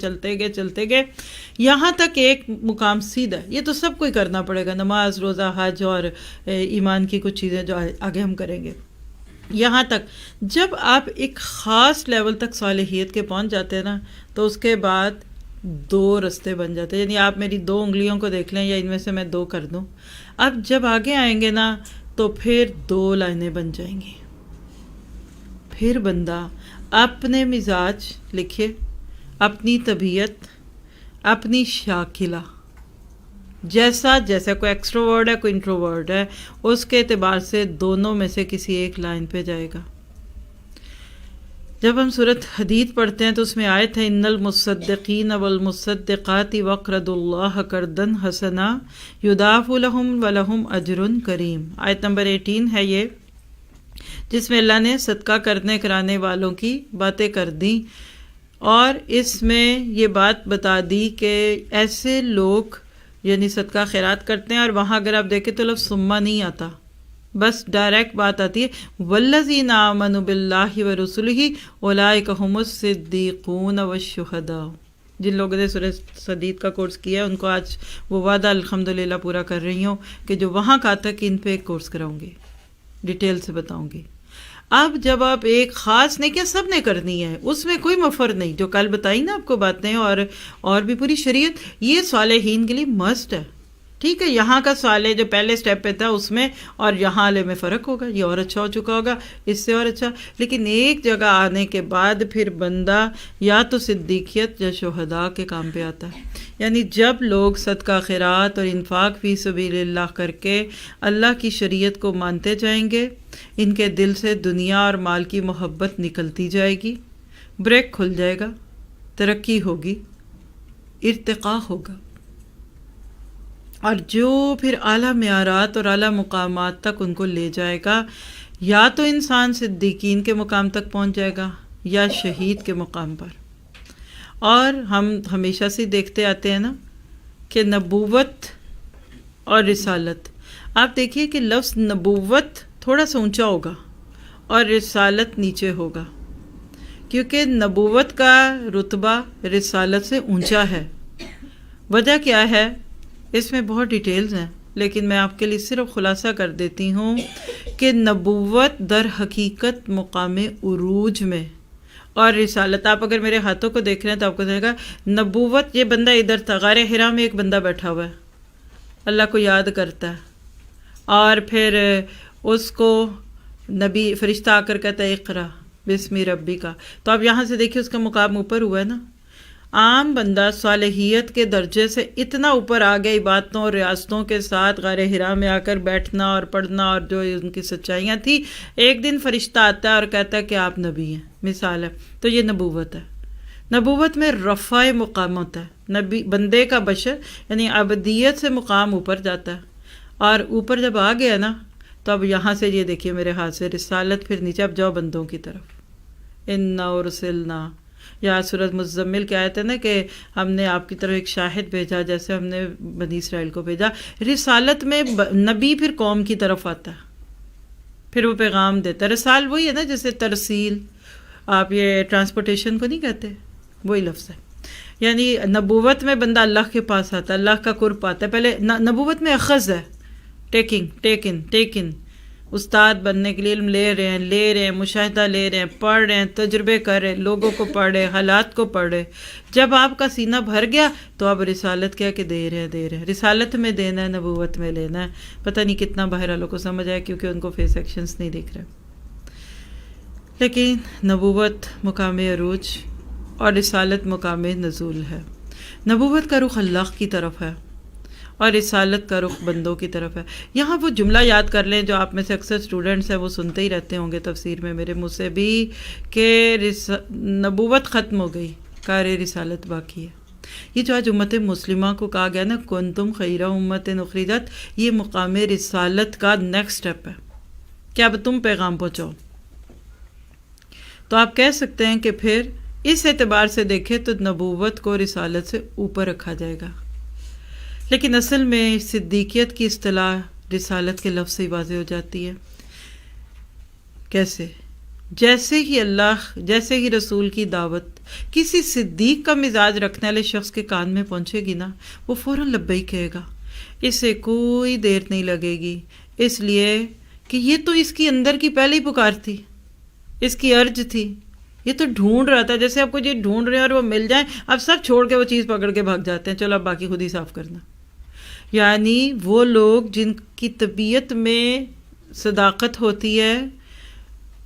Speaker 2: گئے یہاں تک ایک مقام سیدھا۔ یہ تو سب کوئی کرنا پڑے گا، نماز، روزہ، حج اور ایمان کی کچھ چیزیں جو آگے ہم کریں گے۔ یہاں تک جب آپ ایک خاص لیول تک صالحیت کے پہنچ جاتے ہیں نا، تو اس کے بعد دو رستے بن جاتے ہیں، یعنی آپ میری دو انگلیوں کو دیکھ لیں یا ان میں سے میں دو کر دوں۔ اب جب آگے آئیں گے نا تو پھر دو لائنیں بن جائیں گی۔ پھر بندہ اپنے مزاج، لکھے، اپنی طبیعت، اپنی شاکلہ، جیسا کوئی ایکسٹروورڈ ہے کوئی انٹروورڈ ہے، اس کے اعتبار سے دونوں میں سے کسی ایک لائن پہ جائے گا۔ جب ہم سورۃ حدید پڑھتے ہیں تو اس میں آیت ہے ان المصدقین والمصدقات وقرضوا اللہ قرضا حسنا یضاعف لهم ولهم اجر کریم۔ آیت نمبر 18 ہے یہ، جس میں اللہ نے صدقہ کرنے کرانے والوں کی باتیں کر دیں، اور اس میں یہ بات بتا دی کہ ایسے لوگ یعنی صدقہ خیرات کرتے ہیں، اور وہاں اگر آپ دیکھیں تو لفظ ثم نہیں آتا، بس ڈائریکٹ بات آتی ہے والذین آمنوا باللہ ورسلہ اولئک ھم الصدیقون والشہداء۔ جن لوگوں نے سورہ حدید کا کورس کیا ہے ان کو آج وہ وعدہ الحمدللہ پورا کر رہی ہوں کہ جو وہاں کا تک ان پہ ایک کورس کراؤں گی، ڈیٹیل سے بتاؤں گی۔ اب جب آپ ایک خاص نیکیاں سب نے کرنی ہے، اس میں کوئی مفر نہیں، جو کل بتائی نا آپ کو باتیں، اور بھی پوری شریعت، یہ صالحین کے لیے مسٹ ہے۔ ٹھیک ہے، یہاں کا صالح جو پہلے سٹیپ پہ تھا اس میں اور یہاں والے میں فرق ہوگا، یہ اور اچھا ہو چکا ہوگا، اس سے اور اچھا، لیکن ایک جگہ آنے کے بعد پھر بندہ یا تو صدیقیت یا شہداء کے کام پہ آتا ہے۔ یعنی جب لوگ صدقہ خیرات اور انفاق فی سبیل اللہ کر کے اللہ کی شریعت کو مانتے جائیں گے، ان کے دل سے دنیا اور مال کی محبت نکلتی جائے گی، بریک کھل جائے گا، ترقی ہوگی، ارتقاء ہوگا، اور جو پھر اعلیٰ معیارات اور اعلیٰ مقامات تک ان کو لے جائے گا، یا تو انسان صدیقین کے مقام تک پہنچ جائے گا یا شہید کے مقام پر۔ اور ہم ہمیشہ سے دیکھتے آتے ہیں نا کہ نبوت اور رسالت، آپ دیکھیے کہ لفظ نبوت تھوڑا سا اونچا ہوگا اور رسالت نیچے ہوگا، کیونکہ نبوت کا رتبہ رسالت سے اونچا ہے۔ وجہ کیا ہے؟ اس میں بہت ڈیٹیلز ہیں، لیکن میں آپ کے لیے صرف خلاصہ کر دیتی ہوں کہ نبوت در حقیقت مقام عروج میں، اور رسالت، آپ اگر میرے ہاتھوں کو دیکھ رہے ہیں تو آپ کو دیکھے گا نبوت، یہ بندہ ادھر تھا، غار حرا میں ایک بندہ بیٹھا ہوا ہے، اللہ کو یاد کرتا ہے، اور پھر اس کو نبی فرشتہ آ کر کہتا ہے اقرا بسم ربی کا، تو آپ یہاں سے دیکھیے اس کا مقام اوپر ہوا ہے نا۔ عام بندہ صالحیت کے درجے سے اتنا اوپر آ گیا، عبادتوں اور ریاستوں کے ساتھ غار حرا میں آ کر بیٹھنا اور پڑھنا اور جو ان کی سچائیاں تھیں، ایک دن فرشتہ آتا ہے اور کہتا ہے کہ آپ نبی ہیں، مثال ہے، تو یہ نبوت ہے۔ نبوت میں رفع مقام ہوتا ہے، نبی بندے کا بشر یعنی عبدیت سے مقام اوپر جاتا ہے، اور اوپر جب آ گیا نا تو اب یہاں سے یہ دیکھیے میرے ہاتھ سے رسالت، پھر نیچے اب جاؤ بندوں کی طرف، انا ارسلنا، یا سورۃ مزمل کی آیت ہے نا کہ ہم نے آپ کی طرف ایک شاہد بھیجا جیسے ہم نے بنی اسرائیل کو بھیجا۔ رسالت میں نبی پھر قوم کی طرف آتا ہے، پھر وہ پیغام دیتا ہے۔ رسال وہی ہے نا جیسے ترسیل، آپ یہ ٹرانسپورٹیشن کو نہیں کہتے، وہی لفظ ہے۔ یعنی نبوت میں بندہ اللہ کے پاس آتا ہے، اللہ کا قرب پاتا ہے۔ پہلے نبوت میں اخذ ہے، ٹیکن، استاد بننے کے لیے علم لے رہے ہیں، مشاہدہ لے رہے ہیں، پڑھ رہے ہیں، تجربے کر رہے ہیں، لوگوں کو پڑھ رہے ہیں، حالات کو پڑھ رہے ہیں۔ جب آپ کا سینہ بھر گیا تو اب رسالت کیا کہ دے رہے ہیں، رسالت میں دینا ہے، نبوت میں لینا ہے۔ پتہ نہیں کتنا باہر والوں کو سمجھ آئے کیونکہ ان کو فیس ایکشنز نہیں دکھ رہے، لیکن نبوت مقام عروج اور رسالت مقام نزول ہے۔ نبوت کا رخ اللہ کی طرف ہے اور رسالت کا رخ بندوں کی طرف ہے۔ یہاں وہ جملہ یاد کر لیں جو آپ میں سے اکثر اسٹوڈنٹس ہیں وہ سنتے ہی رہتے ہوں گے تفسیر میں میرے منہ سے بھی، کہ نبوت ختم ہو گئی، کار رسالت باقی ہے۔ یہ جو آج امت مسلمہ کو کہا گیا نا کنتم خیر امت اخرجت، یہ مقام رسالت کا نیکسٹ سٹیپ ہے کہ اب تم پیغام پہنچاؤ۔ تو آپ کہہ سکتے ہیں کہ پھر اس اعتبار سے دیکھیں تو نبوت کو رسالت سے اوپر رکھا جائے گا، لیکن اصل میں صدیقیت کی اصطلاح رسالت کے لفظ سے ہی واضح ہو جاتی ہے۔ کیسے؟ جیسے ہی رسول کی دعوت کسی صدیق کا مزاج رکھنے والے شخص کے کان میں پہنچے گی نا، وہ فوراً لبیک کہے گا، اسے کوئی دیر نہیں لگے گی، اس لیے کہ یہ تو اس کی اندر کی پہلی پکار تھی، اس کی عرض تھی، یہ تو ڈھونڈ رہا تھا، جیسے آپ کو یہ ڈھونڈ رہے ہیں اور وہ مل جائیں، اب سب چھوڑ کے وہ چیز پکڑ کے بھاگ جاتے ہیں، چلو اب باقی خود ہی صاف کرنا۔ یعنی وہ لوگ جن کی طبیعت میں صداقت ہوتی ہے،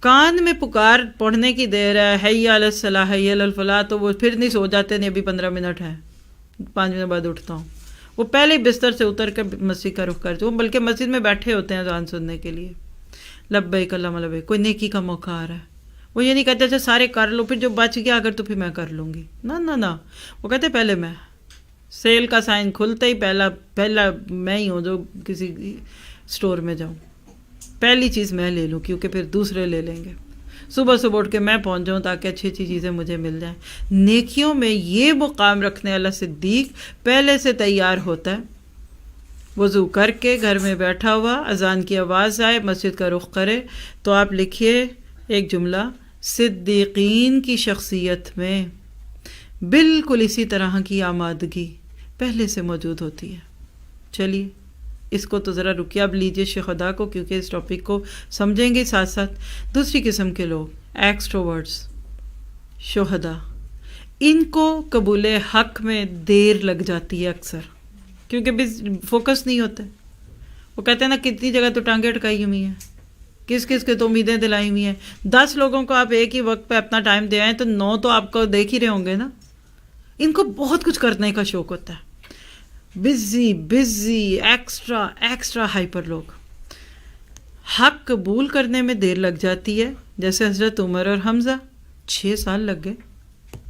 Speaker 2: کان میں پکار پڑھنے کی دیر ہے، حی علی الصلاح حی علی الفلاح، تو وہ پھر نہیں سو جاتے، نہیں ابھی 15 منٹ ہیں، 5 منٹ بعد اٹھتا ہوں، وہ پہلے ہی بستر سے اتر کے مسجد کا رخ کرتے، وہ بلکہ مسجد میں بیٹھے ہوتے ہیں اذان سننے کے لیے، لبیک اللہم لبیک، کوئی نیکی کا موقع آ رہا ہے، وہ یہ نہیں کہتے اچھا سارے کر لو پھر جو بچ گیا اگر تو پھر میں کر لوں گی، نہ، وہ کہتے پہلے میں، سیل کا سائن کھلتے ہی پہلا میں ہی ہوں جو کسی سٹور میں جاؤں، پہلی چیز میں لے لوں کیونکہ پھر دوسرے لے لیں گے، صبح اٹھ کے میں پہنچ جاؤں تاکہ اچھی چیزیں مجھے مل جائیں۔ نیکیوں میں یہ مقام رکھنے والا صدیق پہلے سے تیار ہوتا ہے، وضو کر کے گھر میں بیٹھا ہوا، اذان کی آواز آئے، مسجد کا رخ کرے، تو آپ لکھیے ایک جملہ، صدیقین کی شخصیت میں بالکل اسی طرح کی آمادگی پہلے سے موجود ہوتی ہے۔ چلیے اس کو تو ذرا رکیے، اب لیجیے شہداء کو، کیونکہ اس ٹاپک کو سمجھیں گے ساتھ ساتھ۔ دوسری قسم کے لوگ ایکسٹروورٹس، شہداء، ان کو قبول حق میں دیر لگ جاتی ہے اکثر، کیونکہ بھی فوکس نہیں ہوتے، وہ کہتے ہیں نا کتنی جگہ تو ٹانگیں اٹکائی ہوئی ہیں، کس کے تو امیدیں دلائی ہوئی ہیں، 10 لوگوں کو آپ ایک ہی وقت پہ اپنا ٹائم دے آئیں تو 9 تو آپ کو دیکھ ہی رہے ہوں گے نا۔ ان کو بہت کچھ کرنے کا شوق ہوتا ہے، بزی ایکسٹرا ہائپر لوگ۔ حق قبول کرنے میں دیر لگ جاتی ہے، جیسے حضرت عمر اور حمزہ 6 سال لگ گئے،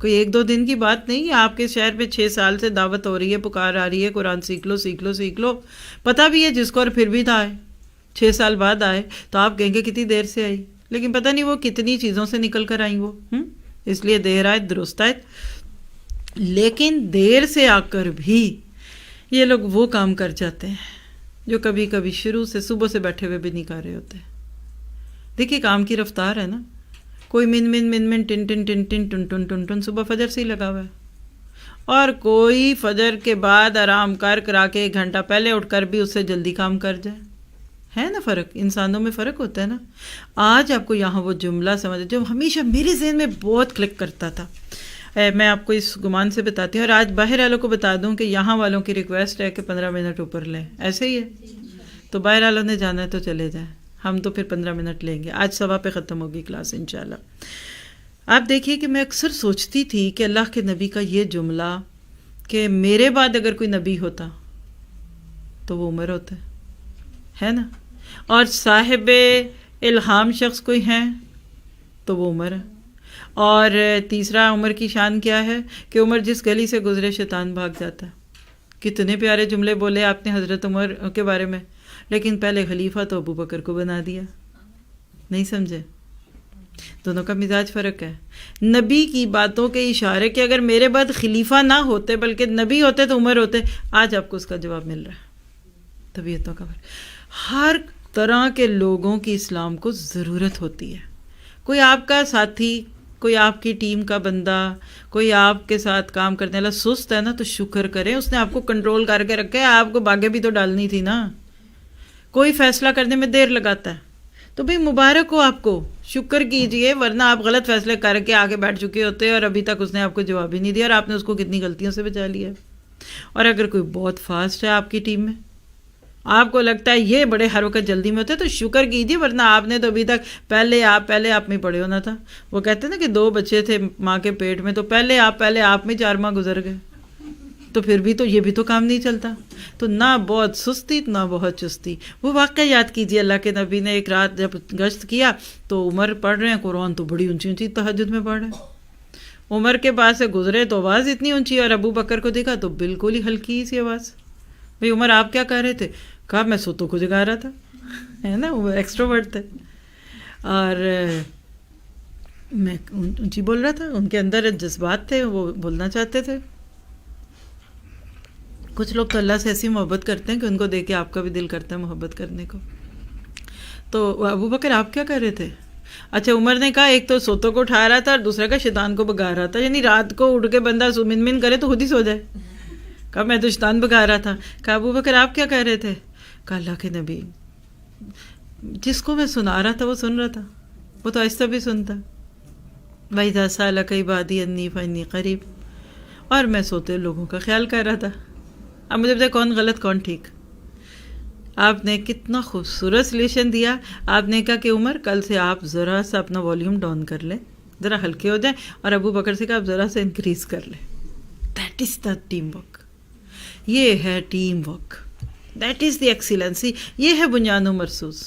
Speaker 2: کوئی 1-2 دن کی بات نہیں ہے، آپ کے شہر میں 6 سال سے دعوت ہو رہی ہے، پکار آ رہی ہے، قرآن سیکھ لو، پتہ بھی ہے جس کو، اور پھر بھی نہ آئے، 6 سال بعد آئے تو آپ کہیں گے کتنی دیر سے آئی، لیکن پتہ نہیں وہ کتنی چیزوں سے نکل کر آئیں وہ، اس لیے دیر آئے درست آئے۔ لیکن دیر سے آ کر بھی یہ لوگ وہ کام کر جاتے ہیں جو کبھی کبھی شروع سے صبح سے بیٹھے ہوئے بھی نہیں کر رہے ہوتے۔ دیکھیے کام کی رفتار ہے نا، کوئی من ٹن صبح فجر سے ہی لگا ہوا ہے، اور کوئی فجر کے بعد آرام کرا کے 1 گھنٹہ پہلے اٹھ کر بھی اس سے جلدی کام کر جائے، ہے نا فرق، انسانوں میں فرق ہوتا ہے نا۔ آج آپ کو یہاں وہ جملہ سمجھ جو ہمیشہ میرے ذہن میں بہت کلک کرتا تھا، میں آپ کو اس گمان سے بتاتی ہوں، اور آج باہر والوں کو بتا دوں کہ یہاں والوں کی ریکویسٹ ہے کہ 15 منٹ اوپر لیں، ایسے ہی ہے، تو باہر والوں نے جانا ہے تو چلے جائیں، ہم تو پھر 15 منٹ لیں گے، آج 1:15 پہ ختم ہوگی کلاس انشاءاللہ۔ آپ دیکھیے کہ میں اکثر سوچتی تھی کہ اللہ کے نبی کا یہ جملہ کہ میرے بعد اگر کوئی نبی ہوتا تو وہ عمر ہوتا ہے نا، اور صاحب الہام شخص کوئی ہیں تو وہ عمر ہے، اور تیسرا عمر کی شان کیا ہے کہ عمر جس گلی سے گزرے شیطان بھاگ جاتا ہے۔ کتنے پیارے جملے بولے آپ نے حضرت عمر کے بارے میں، لیکن پہلے خلیفہ تو ابو بکر کو بنا دیا، نہیں سمجھے؟ دونوں کا مزاج فرق ہے۔ نبی کی باتوں کے اشارے کہ اگر میرے بعد خلیفہ نہ ہوتے بلکہ نبی ہوتے تو عمر ہوتے، آج آپ کو اس کا جواب مل رہا ہے۔ طبیعتوں کا فرق، ہر طرح کے لوگوں کی اسلام کو ضرورت ہوتی ہے۔ کوئی آپ کا ساتھی، کوئی آپ کی ٹیم کا بندہ، کوئی آپ کے ساتھ کام کرنے والا سست ہے نا تو شکر کریں، اس نے آپ کو کنٹرول کر کے رکھا ہے، آپ کو باغیں بھی تو ڈالنی تھی نا۔ کوئی فیصلہ کرنے میں دیر لگاتا ہے تو بھئی مبارک ہو آپ کو، شکر کیجئے، ورنہ آپ غلط فیصلے کر کے آگے بیٹھ چکے ہوتے اور ابھی تک اس نے آپ کو جواب ہی نہیں دیا، اور آپ نے اس کو کتنی غلطیوں سے بچا لیا۔ اور اگر کوئی بہت فاسٹ ہے آپ کی ٹیم میں، آپ کو لگتا ہے یہ بڑے ہر وقت جلدی میں ہوتے تو شکر کیجیے، ورنہ آپ نے تو ابھی تک پہلے آپ میں پڑے ہونا تھا۔ وہ کہتے ہیں نا کہ 2 بچے تھے ماں کے پیٹ میں، تو پہلے آپ میں 4 ماہ گزر گئے، تو پھر بھی تو یہ بھی تو کام نہیں چلتا۔ تو نہ بہت سستی نہ بہت چستی۔ وہ واقعہ یاد کیجیے، اللہ کے نبی نے ایک رات جب گشت کیا تو عمر پڑھ رہے ہیں قرآن، تو بڑی اونچی اونچی تہجد میں پڑھ رہے ہیں۔ عمر کے پاس سے گزرے تو آواز اتنی اونچی، اور ابو بکر کو دیکھا تو بالکل ہی ہلکی سی آواز۔ بھئی عمر آپ کیا کہہ رہے تھے؟ کہا میں سوتوں کو جگا رہا تھا، ہے نا، وہ ایکسٹروورٹ تھے، اور میں اونچی بول رہا تھا، ان کے اندر جذبات تھے، وہ بولنا چاہتے تھے۔ کچھ لوگ تو اللہ سے ایسی محبت کرتے ہیں کہ ان کو دیکھ کے آپ کا بھی دل کرتا ہے محبت کرنے کو۔ تو ابو بکر آپ کیا کر رہے تھے؟ اچھا، عمر نے کہا ایک تو سوتوں کو اٹھا رہا تھا اور دوسرا کا شیطان کو بگا رہا تھا، یعنی رات کو اٹھ کے بندہ من کرے تو خود ہی سو جائے۔ کہا میں تو شیطان بگا رہا تھا۔ کہا ابو بکر آپ کیا کہہ رہے تھے؟ کہا اللہ کے نبی، جس کو میں سنا رہا تھا وہ سن رہا تھا، وہ تو آہستہ بھی سنتا۔ وَإِذَا سَأَلَكَ عِبَادِي أَنِّي فَإِنِّي قَرِيبٌ، اور میں سوتے لوگوں کا خیال کر رہا تھا۔ اب مجھے بتائیں کون غلط کون ٹھیک؟ آپ نے کتنا خوبصورت سلیوشن دیا۔ آپ نے کہا کہ عمر کل سے آپ ذرا سا اپنا والیوم ڈاؤن کر لیں، ذرا ہلکے ہو جائیں، اور ابو بکر سے کہا آپ ذرا سا انکریز کر لیں۔ That is the team work, یہ ہے team work, that is the Excellency, یہ ہے بنیان و مرصوص۔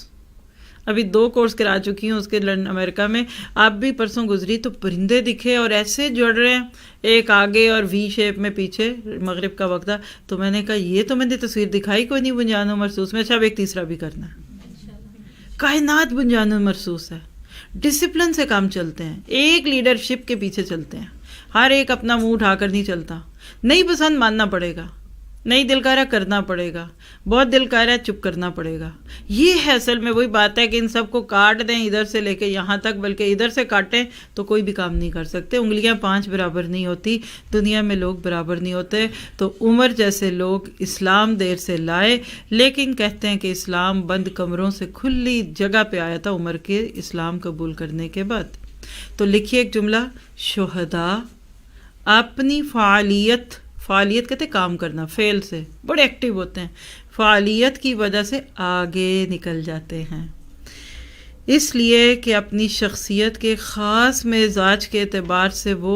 Speaker 2: ابھی 2 کورس کرا چکی ہوں اس کے امریکہ میں، آپ بھی پرسوں گزری تو پرندے دکھے اور ایسے جڑ رہے ہیں، ایک آگے اور وی شیپ میں پیچھے، مغرب کا وقت تھا، تو میں نے کہا یہ تو میں نے تصویر دکھائی کوئی نہیں بنیان و مرصوص میں، اچھا اب ایک تیسرا بھی کرنا ہے۔ کائنات بنیان و مرصوص ہے، ڈسپلن سے کام چلتے ہیں، ایک لیڈرشپ کے پیچھے چلتے ہیں، ہر ایک اپنا منہ اٹھا کر نہیں چلتا، نہیں پسند ماننا پڑے گا، نہیں دل کہہ رہا کرنا پڑے گا، بہت دل کہہ رہا ہے چپ کرنا پڑے گا۔ یہ ہے اصل میں وہی بات ہے کہ ان سب کو کاٹ دیں ادھر سے لے کے یہاں تک، بلکہ ادھر سے کاٹیں تو کوئی بھی کام نہیں کر سکتے۔ انگلیاں 5 برابر نہیں ہوتی، دنیا میں لوگ برابر نہیں ہوتے۔ تو عمر جیسے لوگ اسلام دیر سے لائے، لیکن کہتے ہیں کہ اسلام بند کمروں سے کھلی جگہ پہ آیا تھا عمر کے اسلام قبول کرنے کے بعد۔ تو لکھیے ایک جملہ، شہداء اپنی فعالیت کہتے ہیں کام کرنا، فعل سے بڑے ایکٹیو ہوتے ہیں، فعالیت کی وجہ سے آگے نکل جاتے ہیں، اس لیے کہ اپنی شخصیت کے خاص مزاج کے اعتبار سے وہ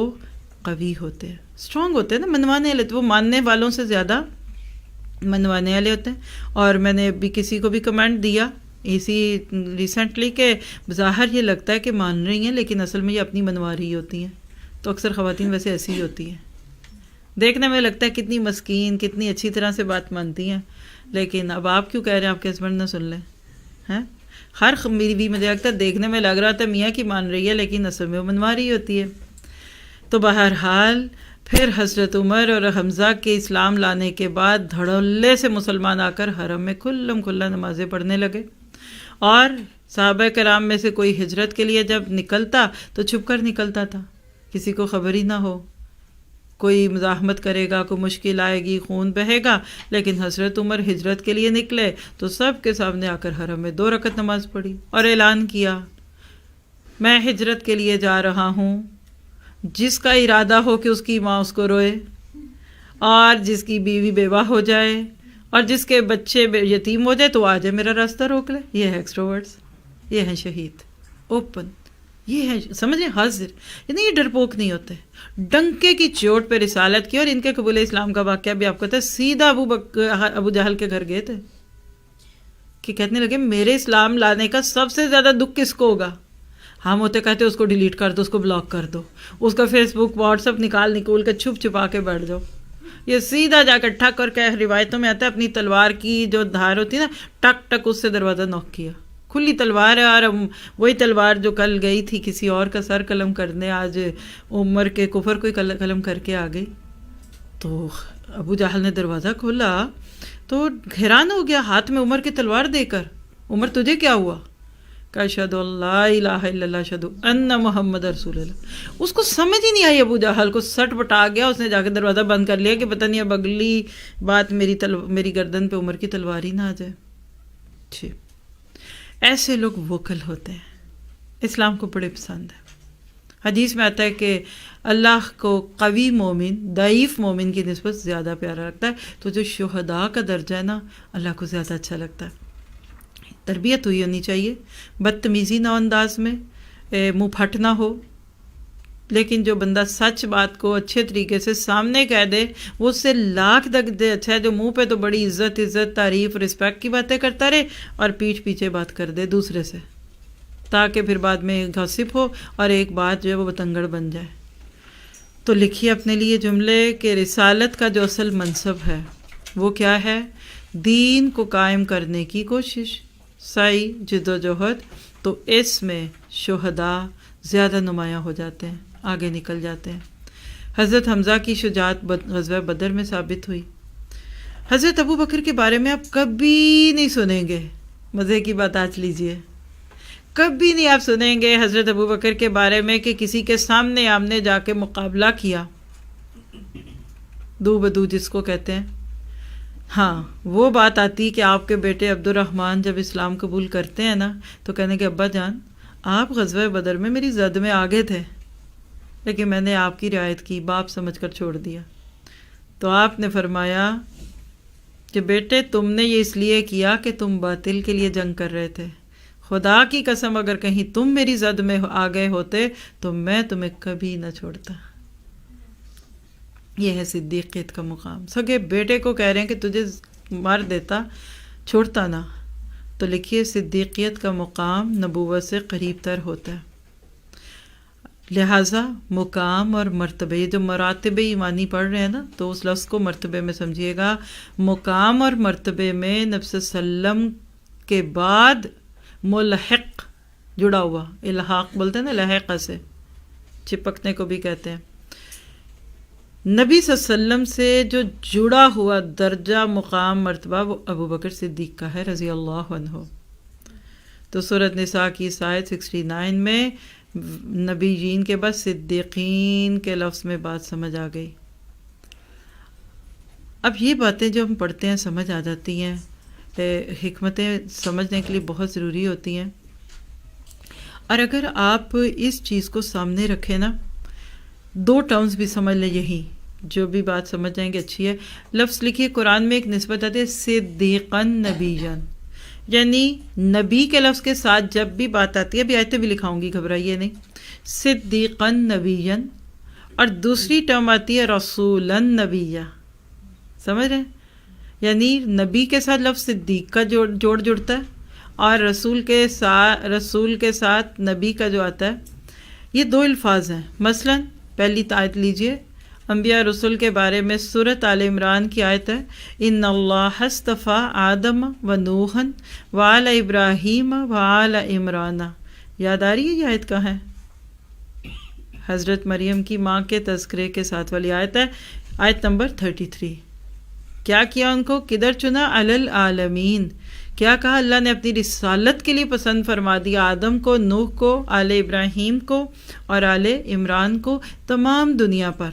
Speaker 2: قوی ہوتے ہیں، اسٹرانگ ہوتے ہیں نا، منوانے والے، وہ ماننے والوں سے زیادہ منوانے والے ہوتے ہیں۔ اور میں نے ابھی کسی کو بھی کمنٹ دیا اسی ریسنٹلی کہ بظاہر یہ لگتا ہے کہ مان رہی ہیں لیکن اصل میں یہ اپنی منوا رہی ہوتی ہیں، تو اکثر خواتین ویسے ایسی ہی ہوتی ہیں، دیکھنے میں لگتا ہے کتنی مسکین، کتنی اچھی طرح سے بات مانتی ہیں، لیکن اب آپ کیوں کہہ رہے ہیں آپ کے ہسبینڈ نہ سن لیں؟ ہیں ہر میری بھی مجھے لگتا ہے دیکھنے میں لگ رہا تھا میاں کی مان رہی ہے لیکن اصل میں وہ منوا رہی ہوتی ہے۔ تو بہرحال پھر حضرت عمر اور حمزہ کے اسلام لانے کے بعد دھڑلے سے مسلمان آ کر حرم میں کھلم کھلا نمازیں پڑھنے لگے، اور صحابہ کرام میں سے کوئی ہجرت کے لیے جب نکلتا تو چھپ کر نکلتا تھا، کسی کو خبر ہی نہ ہو، کوئی مزاحمت کرے گا، کوئی مشکل آئے گی، خون بہے گا، لیکن حضرت عمر ہجرت کے لیے نکلے تو سب کے سامنے آ کر حرم میں 2 رکعت نماز پڑھی اور اعلان کیا، میں ہجرت کے لیے جا رہا ہوں، جس کا ارادہ ہو کہ اس کی ماں اس کو روئے، اور جس کی بیوی بیوہ ہو جائے، اور جس کے بچے یتیم ہو جائے تو آ جائے میرا راستہ روک لے۔ یہ ہے ایکسٹروورٹس، یہ ہیں شہید، اوپن، یہ ہے سمجھیں حاضر، یعنی یہ ڈرپوک نہیں ہوتے، ڈنکے کی چوٹ پہ رسالت کی۔ اور ان کے قبول اسلام کا واقعہ بھی آپ کو پتہ ہے، سیدھا ابو جہل کے گھر گئے تھے کہ کہنے لگے میرے اسلام لانے کا سب سے زیادہ دکھ کس کو ہوگا؟ ہم ہوتے کہتے اس کو ڈیلیٹ کر دو، اس کو بلاک کر دو، اس کا فیس بک واٹس ایپ نکال کے چھپ چھپا کے بیٹھ جاؤ۔ یہ سیدھا جا کر ٹھک کر کے روایتوں میں آتا ہے اپنی تلوار کی جو دھار ہوتی ہے نا، ٹک ٹک اس سے دروازہ نوک کیا، کھلی تلوار ہے، اور وہی تلوار جو کل گئی تھی کسی اور کا سر قلم کرنے، آج عمر کے کفر کو قلم کر کے آ گئی۔ تو ابو جہل نے دروازہ کھولا تو حیران ہو گیا ہاتھ میں عمر کی تلوار دے کر، عمر تجھے کیا ہوا؟ کہ اشہد اللہ الہ الا اللہ اشہد ان محمد رسول اللہ۔ اس کو سمجھ ہی نہیں آئی، ابو جہل کو سٹ پٹا گیا، اس نے جا کے دروازہ بند کر لیا کہ پتہ نہیں اب اگلی بات میری گردن پہ عمر کی تلوار ہی نہ آ جائے۔ ٹھیک، ایسے لوگ ووکل ہوتے ہیں، اسلام کو بڑے پسند ہے، حدیث میں آتا ہے کہ اللہ کو قوی مومن ضعیف مومن کی نسبت زیادہ پیارا لگتا ہے، تو جو شہداء کا درجہ ہے نا اللہ کو زیادہ اچھا لگتا ہے۔ تربیت ہوئی ہونی چاہیے، بدتمیزی نہ انداز میں، منہ پھٹ نہ ہو، لیکن جو بندہ سچ بات کو اچھے طریقے سے سامنے کہہ دے وہ اس سے لاکھ دے اچھا ہے جو منہ پہ تو بڑی عزت تعریف رسپیکٹ کی باتیں کرتا رہے اور پیٹھ پیچھے بات کر دے دوسرے سے، تاکہ پھر بعد میں گاسپ ہو اور ایک بات جو ہے وہ بتنگڑ بن جائے۔ تو لکھیے اپنے لیے جملے کہ رسالت کا جو اصل منصب ہے وہ کیا ہے؟ دین کو قائم کرنے کی کوشش، سعی، جدوجہد۔ تو اس میں شہداء زیادہ نمایاں ہو جاتے ہیں، آگے نکل جاتے ہیں۔ حضرت حمزہ کی شجاعت غزوہ بدر میں ثابت ہوئی۔ حضرت ابو بکر کے بارے میں آپ کبھی نہیں سنیں گے، مزے کی بات آج لیجئے، کبھی نہیں آپ سنیں گے حضرت ابو بکر کے بارے میں کہ کسی کے سامنے آمنے جا کے مقابلہ کیا، دو بدو جس کو کہتے ہیں۔ ہاں وہ بات آتی کہ آپ کے بیٹے عبد الرحمن جب اسلام قبول کرتے ہیں نا تو کہنے کہ ابا جان آپ غزوہ بدر میں میری زد میں آگے تھے، لیکن میں نے آپ کی رعایت کی، باپ سمجھ کر چھوڑ دیا۔ تو آپ نے فرمایا کہ بیٹے تم نے یہ اس لیے کیا کہ تم باطل کے لیے جنگ کر رہے تھے، خدا کی قسم اگر کہیں تم میری زد میں آ گئے ہوتے تو میں تمہیں کبھی نہ چھوڑتا۔ یہ ہے صدیقیت کا مقام۔ سگے بیٹے کو کہہ رہے ہیں کہ تجھے مار دیتا، چھوڑتا نہ۔ تو لکھیے صدیقیت کا مقام نبوت سے قریب تر ہوتا ہے۔ لہٰذا مقام اور مرتبے، یہ جو مراتب ایمانی پڑھ رہے ہیں نا تو اس لفظ کو مرتبے میں سمجھیے گا۔ مقام اور مرتبے میں نبی صلی اللہ علیہ وسلم کے بعد ملحق جڑا ہوا، الحاق بولتے ہیں نا، لحقہ سے چپکنے کو بھی کہتے ہیں۔ نبی صلی اللہ علیہ وسلم سے جو جڑا ہوا درجہ مقام مرتبہ وہ ابو بکر صدیق کا ہے رضی اللہ عنہ۔ تو سورۃ نساء کی آیت 69 میں نبی جین کے بعد صدیقین کے لفظ میں بات سمجھ آ گئی۔ اب یہ باتیں جو ہم پڑھتے ہیں سمجھ آ جاتی ہیں، حکمتیں سمجھنے کے لیے بہت ضروری ہوتی ہیں، اور اگر آپ اس چیز کو سامنے رکھیں نا، دو ٹرمز بھی سمجھ لیں، یہی جو بھی بات سمجھ جائیں گے اچھی ہے۔ لفظ لکھیے قرآن میں ایک نسبت آتی ہے صدیقاً نبیًا، یعنی نبی کے لفظ کے ساتھ جب بھی بات آتی ہے، ابھی آیتیں بھی لکھاؤں گی گھبرائیے نہیں، صدیقاً نبیًا، اور دوسری ٹرم آتی ہے رسولاً نبیًا، سمجھ رہے ہیں؟ یعنی نبی کے ساتھ لفظ صدیق کا جوڑ جڑتا ہے، اور رسول کے ساتھ نبی کا جو آتا ہے، یہ دو الفاظ ہیں۔ مثلاً پہلی آیت لیجئے، انبیاء رسول کے بارے میں سورۃ آل عمران کی آیت ہے، ان اللہ اصطفیٰ آدم و نوحا وآل ابراہیم وآل عمران۔ یاد آ رہی ہے یہ آیت کہاں ہے؟ حضرت مریم کی ماں کے تذکرے کے ساتھ والی آیت ہے، آیت نمبر 33۔ کیا کیا ان کو؟ کدھر چنا؟ علی العالمین۔ کیا کہا؟ اللہ نے اپنی رسالت کے لیے پسند فرما دیا آدم کو، نوح کو، آل ابراہیم کو اور آل عمران کو، تمام دنیا پر۔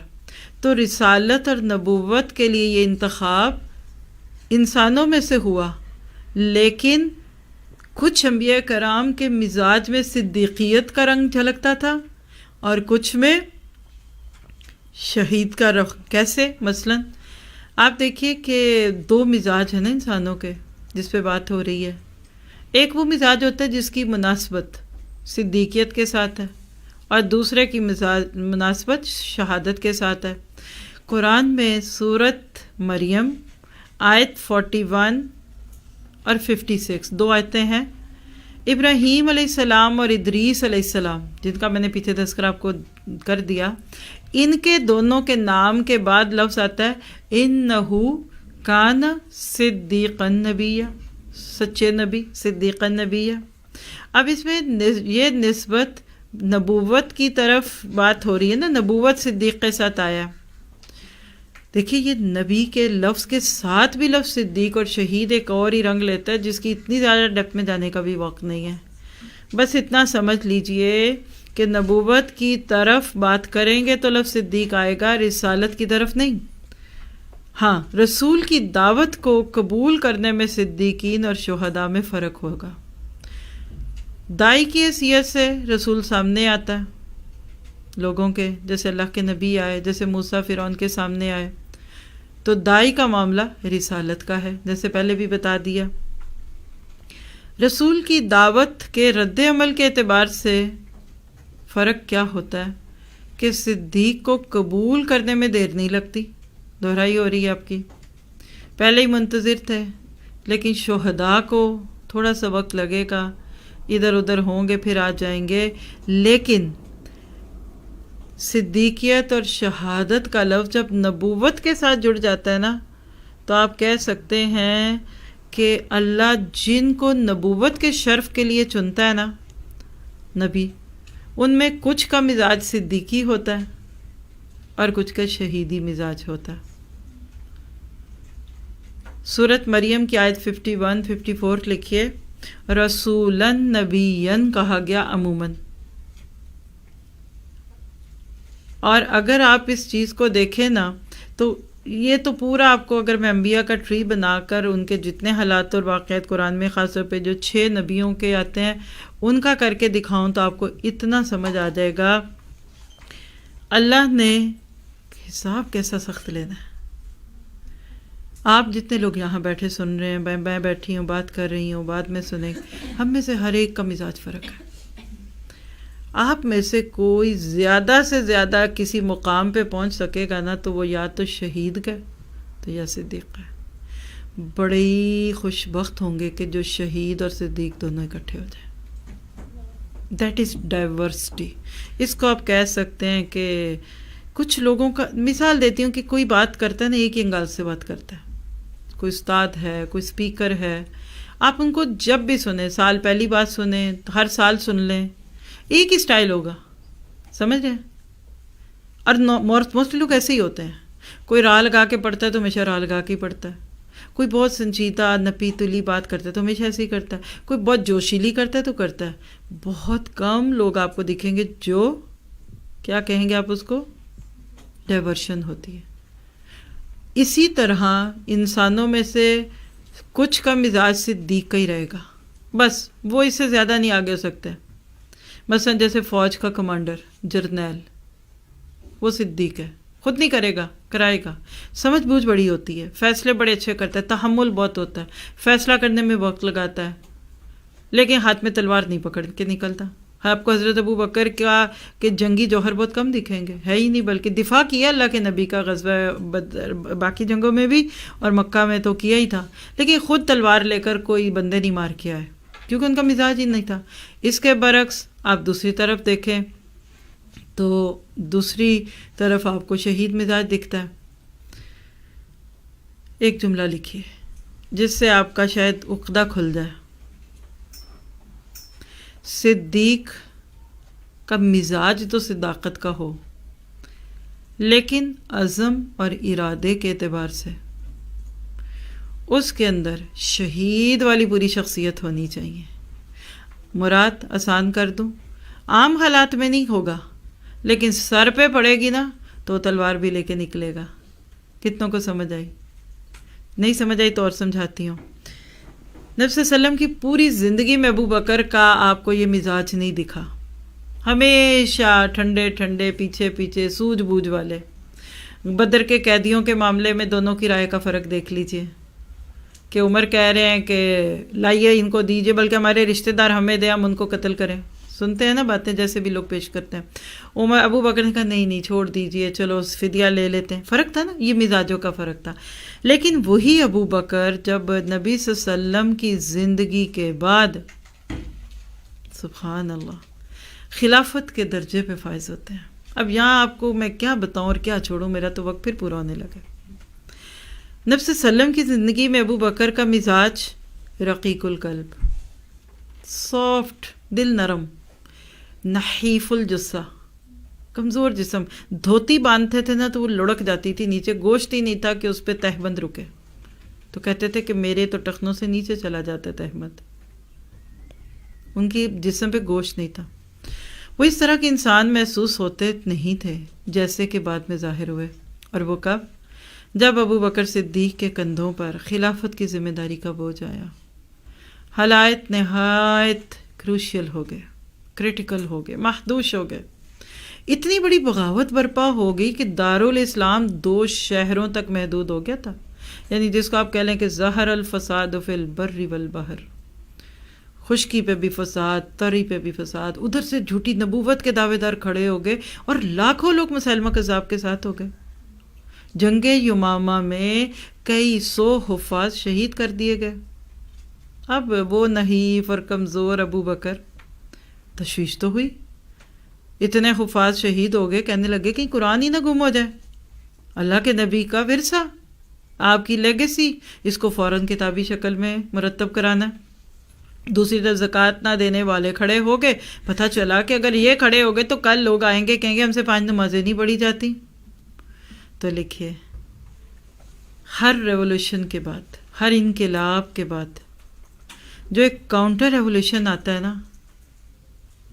Speaker 2: تو رسالت اور نبوت کے لیے یہ انتخاب انسانوں میں سے ہوا، لیکن کچھ انبیاء کرام کے مزاج میں صدیقیت کا رنگ جھلکتا تھا اور کچھ میں شہید کا رخ۔ کیسے؟ مثلاً آپ دیکھیے کہ دو مزاج ہیں نا انسانوں کے جس پہ بات ہو رہی ہے۔ ایک وہ مزاج ہوتا ہے جس کی مناسبت صدیقیت کے ساتھ ہے، اور دوسرے کی مناسبت شہادت کے ساتھ ہے۔ قرآن میں سورۃ مریم آیت 41 اور 56 دو آیتیں ہیں۔ ابراہیم علیہ السلام اور ادریس علیہ السلام، جن کا میں نے پیچھے تذکرہ آپ کو کر دیا، ان کے دونوں کے نام کے بعد لفظ آتا ہے انہو کان صدیقا نبیّا، سچے نبی، صدیقا نبیّا۔ اب اس میں یہ نسبت نبوت کی طرف بات ہو رہی ہے نا، نبوت صدیق کے ساتھ آیا۔ دیکھیے یہ نبی کے لفظ کے ساتھ بھی لفظ صدیق اور شہید ایک اور ہی رنگ لیتا ہے جس کی اتنی زیادہ ڈیپتھ میں جانے کا بھی وقت نہیں ہے۔ بس اتنا سمجھ لیجئے کہ نبوت کی طرف بات کریں گے تو لفظ صدیق آئے گا، رسالت کی طرف نہیں۔ ہاں رسول کی دعوت کو قبول کرنے میں صدیقین اور شہداء میں فرق ہوگا۔ داعی کی حیثیت سے رسول سامنے آتا ہے، لوگوں کے، جیسے اللہ کے نبی آئے، جیسے موسیٰ فرعون کے سامنے آئے. تو داعی کا معاملہ رسالت کا ہے، جیسے پہلے بھی بتا دیا. رسول کی دعوت کے رد عمل کے اعتبار سے فرق کیا ہوتا ہے کہ صدیق کو قبول کرنے میں دیر نہیں لگتی. دہرائی ہو رہی ہے آپ کی، پہلے ہی منتظر تھے، لیکن شہداء کو تھوڑا سا وقت لگے گا، ادھر ادھر ہوں گے پھر آ جائیں گے. لیکن صدیقیت اور شہادت کا لفظ جب نبوت کے ساتھ جڑ جاتا ہے نا، تو آپ کہہ سکتے ہیں کہ اللہ جن کو نبوت کے شرف کے لیے چنتا ہے نا نبی، ان میں کچھ کا مزاج صدیقی ہوتا ہے اور کچھ کا شہیدی مزاج ہوتا ہے. سورۃ مریم کی آیت 51 54 لکھیے، رسولاً نبیاً کہا گیا عموماً. اور اگر آپ اس چیز کو دیکھیں نا، تو یہ تو پورا آپ کو، اگر میں انبیاء کا ٹری بنا کر ان کے جتنے حالات اور واقعات قرآن میں خاص طور پہ جو 6 نبیوں کے آتے ہیں ان کا کر کے دکھاؤں تو آپ کو اتنا سمجھ آ جائے گا اللہ نے حساب کیسا سخت لینا ہے. آپ جتنے لوگ یہاں بیٹھے سن رہے ہیں، میں بیٹھی ہوں بات کر رہی ہوں، بعد میں سنیں، ہم میں سے ہر ایک کا مزاج فرق ہے. آپ میں سے کوئی زیادہ سے زیادہ کسی مقام پہ پہنچ سکے گا نا، تو وہ یا تو شہید کا تو یا صدیق ہے. بڑے ہی خوش بخت ہوں گے کہ جو شہید اور صدیق دونوں اکٹھے ہو جائیں. That is diversity. اس کو آپ کہہ سکتے ہیں کہ کچھ لوگوں کا مثال دیتی ہوں کہ کوئی بات کرتا ہے نا، ایک ہی انگاز سے بات کرتا ہے. کوئی استاد ہے، کوئی اسپیکر ہے، آپ ان کو جب بھی سنیں، سال پہلی بات سنیں، ہر سال سن لیں، ایک ہی سٹائل ہوگا. سمجھ رہے ہیں؟ اور موسٹلی لوگ ایسے ہی ہوتے ہیں. کوئی راہ لگا کے پڑھتا ہے تو ہمیشہ راہ لگا کے ہی پڑھتا ہے. کوئی بہت سنجیدہ نپی تلی بات کرتا ہے تو ہمیشہ ایسے ہی کرتا ہے. کوئی بہت جوشیلی کرتا ہے تو کرتا ہے. بہت کم لوگ آپ کو دکھیں گے جو کیا کہیں گے آپ اس کو، ڈائیورشن ہوتی ہے. اسی طرح انسانوں میں سے کچھ کا مزاج صدیق کا ہی رہے گا، بس وہ اس سے زیادہ نہیں آگے ہو سکتے. مثلا جیسے فوج کا کمانڈر جرنیل، وہ صدیق ہے، خود نہیں کرے گا، کرائے گا. سمجھ بوجھ بڑی ہوتی ہے، فیصلے بڑے اچھے کرتا ہے، تحمل بہت ہوتا ہے، فیصلہ کرنے میں وقت لگاتا ہے، لیکن ہاتھ میں تلوار نہیں پکڑ کے نکلتا. آپ کو حضرت ابو بکر کا کہ جنگی جوہر بہت کم دکھیں گے، ہے ہی نہیں، بلکہ دفاع کیا اللہ کے نبی کا غزوہ بدر، باقی جنگوں میں بھی اور مکہ میں تو کیا ہی تھا، لیکن خود تلوار لے کر کوئی بندے نہیں مار کے آئے کیونکہ ان کا مزاج ہی نہیں تھا. اس کے برعکس آپ دوسری طرف دیکھیں تو دوسری طرف آپ کو شہید مزاج دکھتا ہے. ایک جملہ لکھیے جس سے آپ کا شاید عقدہ کھل جائے. صدیق کا مزاج تو صداقت کا ہو، لیکن عزم اور ارادے کے اعتبار سے اس کے اندر شہید والی پوری شخصیت ہونی چاہیے. مراد آسان کر دوں، عام حالات میں نہیں ہوگا، لیکن سر پہ پڑے گی نا تو تلوار بھی لے کے نکلے گا. کتنوں کو سمجھ آئی؟ نہیں سمجھ آئی تو اور سمجھاتی ہوں. نبی صلی اللہ علیہ وسلم کی پوری زندگی میں ابو بکر کا آپ کو یہ مزاج نہیں دکھا. ہمیشہ ٹھنڈے ٹھنڈے، پیچھے پیچھے، سوجھ بوجھ والے. بدر کے قیدیوں کے معاملے میں دونوں کی رائے کا فرق دیکھ لیجئے کہ عمر کہہ رہے ہیں کہ لائیے ان کو دیجئے، بلکہ ہمارے رشتہ دار ہمیں دیں، ہم ان کو قتل کریں. سنتے ہیں نا باتیں جیسے بھی لوگ پیش کرتے ہیں. ابو بکر نے کہا نہیں چھوڑ دیجئے، چلو فدیہ لے لیتے ہیں. فرق تھا نا، یہ مزاجوں کا فرق تھا. لیکن وہی ابو بکر جب نبی صلی اللہ علیہ وسلم کی زندگی کے بعد سبحان اللہ خلافت کے درجے پہ فائز ہوتے ہیں. اب یہاں آپ کو میں کیا بتاؤں اور کیا چھوڑوں، میرا تو وقت پھر پورا ہونے لگا. نبی صلی اللہ علیہ وسلم کی زندگی میں ابو بکر کا مزاج رقیق القلب، سافٹ، دل نرم، نحیف الجثہ، کمزور جسم. دھوتی باندھتے تھے نا تو وہ لڑک جاتی تھی نیچے، گوشت ہی نہیں تھا کہ اس پہ تہبند رکے. تو کہتے تھے کہ میرے تو ٹخنوں سے نیچے چلا جاتا تہبند. ان کی جسم پہ گوشت نہیں تھا. وہ اس طرح کے انسان محسوس ہوتے نہیں تھے جیسے کہ بعد میں ظاہر ہوئے. اور وہ کب؟ جب ابو بکر صدیق کے کندھوں پر خلافت کی ذمہ داری کا بوجھ آیا. حالات نہایت کروشیل ہو گئے، کریٹیکل ہو گئے، محدود ہو گئے. اتنی بڑی بغاوت برپا ہو گئی کہ دارالاسلام 2 شہروں تک محدود ہو گیا تھا، یعنی جس کو آپ کہہ لیں کہ ظہر الفساد فی البر والبحر، خشکی پہ بھی فساد، تری پہ بھی فساد، ادھر سے جھوٹی نبوت کے دعوے دار کھڑے ہو گئے اور لاکھوں لوگ مسلمہ کذاب کے ساتھ ہو گئے۔ جنگ یمامہ میں کئی 100 حفاظ شہید کر دیے گئے۔ اب وہ نحیف اور کمزور ابو بکر، تشویش تو ہوئی، اتنے حفاظ شہید ہو گئے، کہنے لگے کہ قرآن ہی نہ گم ہو جائے، اللہ کے نبی کا ورثہ، آپ کی لیگیسی، اس کو فوراً کتابی شکل میں مرتب کرانا۔ دوسری طرف زکوٰۃ نہ دینے والے کھڑے ہو گئے، پتہ چلا کہ اگر یہ کھڑے ہو گئے تو کل لوگ آئیں گے کہیں گے ہم سے 5 نمازیں نہیں پڑھی جاتی۔ تو لکھیے، ہر ریولوشن کے بعد، ہر انقلاب کے بعد جو ایک کاؤنٹر ریولوشن آتا ہے نا،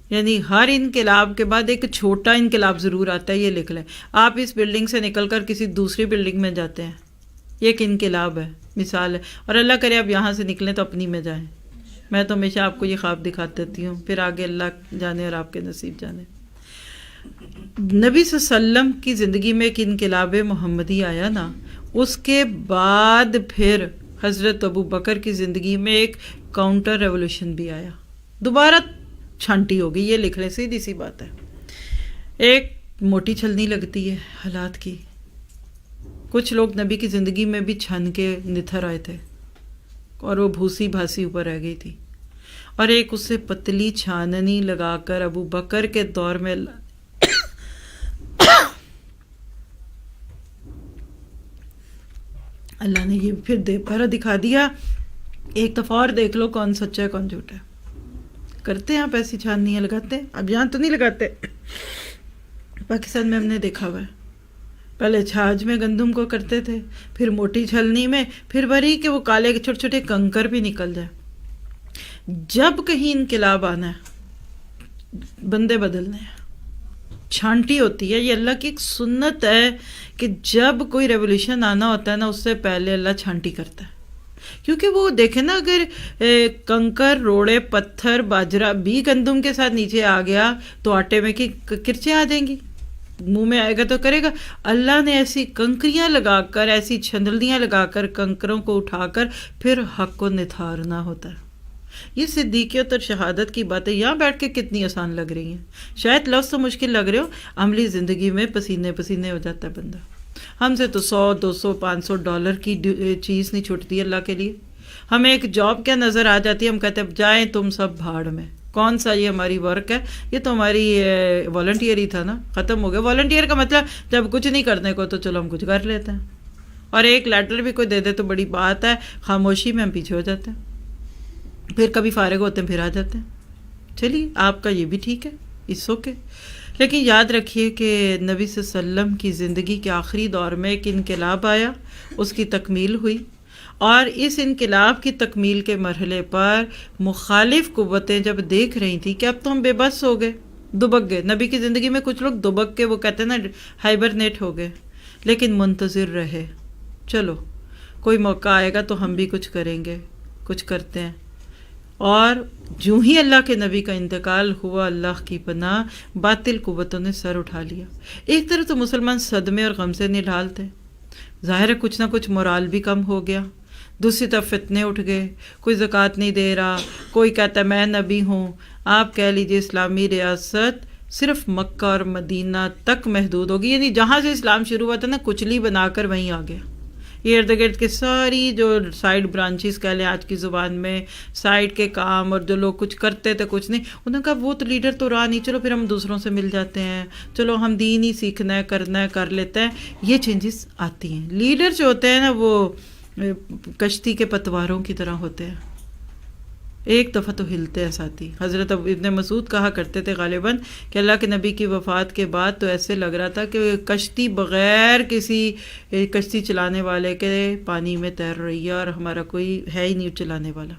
Speaker 2: یعنی ہر انقلاب کے بعد ایک چھوٹا انقلاب ضرور آتا ہے، یہ لکھ لیں۔ آپ اس بلڈنگ سے نکل کر کسی دوسری بلڈنگ میں جاتے ہیں، یہ ایک انقلاب ہے، مثال ہے، اور اللہ کرے آپ یہاں سے نکلیں تو اپنی میں جائیں۔ میں تو ہمیشہ آپ کو یہ خواب دکھا دیتی ہوں، پھر آگے اللہ جانے اور آپ کے نصیب جانے۔ نبی صلی اللہ علیہ وسلم کی زندگی میں ایک انقلاب محمدی آیا نا، اس کے بعد پھر حضرت ابو بکر کی زندگی میں ایک کاؤنٹر ریولوشن بھی آیا، دوبارہ چھانٹی ہو گئی، یہ لکھ لیں، سیدھی سی بات ہے۔ ایک موٹی چھلنی لگتی ہے حالات کی، کچھ لوگ نبی کی زندگی میں بھی چھن کے نتھر آئے تھے اور وہ بھوسی بھاسی اوپر رہ گئی تھی، اور ایک اس سے پتلی چھاننی لگا کر ابو بکر کے دور میں اللہ نے یہ پھر دوبارہ دکھا دیا، ایک دفعہ اور دیکھ لو کون سچا ہے کون جھوٹا ہے۔ کرتے ہیں آپ ایسی چھاننیاں لگاتے ہیں؟ اب یہاں تو نہیں لگاتے، پاکستان میں ہم نے دیکھا ہوا ہے، پہلے چھاج میں گندم کو کرتے تھے، پھر موٹی چھلنی میں، پھر بری کہ وہ کالے چھوٹے چھوٹے کنکر بھی نکل جائے۔ جب کہیں انقلاب آنا ہے، بندے بدلنے ہیں، چھانٹی ہوتی ہے، یہ اللہ کی ایک سنت ہے کہ جب کوئی ریولیوشن آنا ہوتا ہے نا، اس سے پہلے اللہ چھانٹی کرتا ہے، کیونکہ وہ دیکھیں نا، اگر کنکر، روڑے، پتھر، باجرہ بھی گندم کے ساتھ نیچے آ گیا تو آٹے میں کی کرچیں آ جائیں گی، منہ میں آئے گا تو کرے گا۔ اللہ نے ایسی کنکریاں لگا کر، ایسی چھندلیاں لگا کر کنکروں کو اٹھا کر پھر حق کو نتھارنا ہوتا ہے۔ یہ صدیقیت اور شہادت کی باتیں یہاں بیٹھ کے کتنی آسان لگ رہی ہیں، شاید لفظ تو مشکل لگ رہے ہو، عملی زندگی میں پسینے پسینے ہو جاتا ہے بندہ۔ ہم سے تو 100، 200، $500 کی چیز نہیں چھوٹتی اللہ کے لیے۔ ہمیں ایک جاب کیا نظر آ جاتی ہے، ہم کہتے ہیں جائیں تم سب بھاڑ میں، کون سا یہ ہماری ورک ہے، یہ تو ہماری والنٹیئر ہی تھا نا، ختم ہو گیا۔ والنٹیئر کا مطلب جب کچھ نہیں کرنے کو تو چلو ہم کچھ کر لیتے ہیں، اور ایک لیٹر بھی کوئی دے دے تو بڑی بات ہے، خاموشی میں ہم پیچھے ہو جاتے ہیں، پھر کبھی فارغ ہوتے ہیں پھر آ جاتے ہیں۔ چلیے آپ کا یہ بھی ٹھیک ہے، اٹس اوکے، لیکن یاد رکھیے کہ نبی صلی اللہ علیہ وسلم کی زندگی کے آخری دور میں ایک انقلاب آیا، اس کی تکمیل ہوئی، اور اس انقلاب کی تکمیل کے مرحلے پر مخالف قوتیں جب دیکھ رہی تھیں کہ اب تو ہم بے بس ہو گئے، دبک گئے۔ نبی کی زندگی میں کچھ لوگ دبک کے، وہ کہتے ہیں نا ہائبرنیٹ ہو گئے، لیکن منتظر رہے، چلو کوئی موقع آئے گا تو ہم بھی کچھ کریں گے، کچھ کرتے ہیں۔ اور جو ہی اللہ کے نبی کا انتقال ہوا، اللہ کی پناہ، باطل قوتوں نے سر اٹھا لیا۔ ایک طرف تو مسلمان صدمے اور غم سے نڈھال تھے، ظاہر ہے کچھ نہ کچھ مورال بھی کم ہو گیا، دوسری طرف فتنے اٹھ گئے، کوئی زکوٰۃ نہیں دے رہا، کوئی کہتا ہے میں نبی ہوں۔ آپ کہہ لیجئے اسلامی ریاست صرف مکہ اور مدینہ تک محدود ہوگی، یعنی جہاں سے اسلام شروع ہوا تھا نا، کچلی بنا کر وہیں آ گیا۔ یہ ارد گرد کے ساری جو سائڈ برانچز کہہ لیں آج کی زبان میں، سائڈ کے کام، اور جو لوگ کچھ کرتے تھے کچھ نہیں، انہوں نے کہا وہ تو لیڈر تو رہا نہیں، چلو پھر ہم دوسروں سے مل جاتے ہیں، چلو ہم دین ہی سیکھنا ہے، کرنا ہے، کر لیتے ہیں۔ یہ چینجز آتی ہیں۔ لیڈر جو ہوتے ہیں نا، وہ کشتی کے پتواروں کی طرح ہوتے ہیں، ایک دفعہ تو ہلتے ہیں ساتھی۔ حضرت ابن مسعود کہا کرتے تھے غالباً کہ اللہ کے نبی کی وفات کے بعد تو ایسے لگ رہا تھا کہ کشتی بغیر کسی کشتی چلانے والے کے پانی میں تیر رہی ہے، اور ہمارا کوئی ہے ہی نہیں چلانے والا۔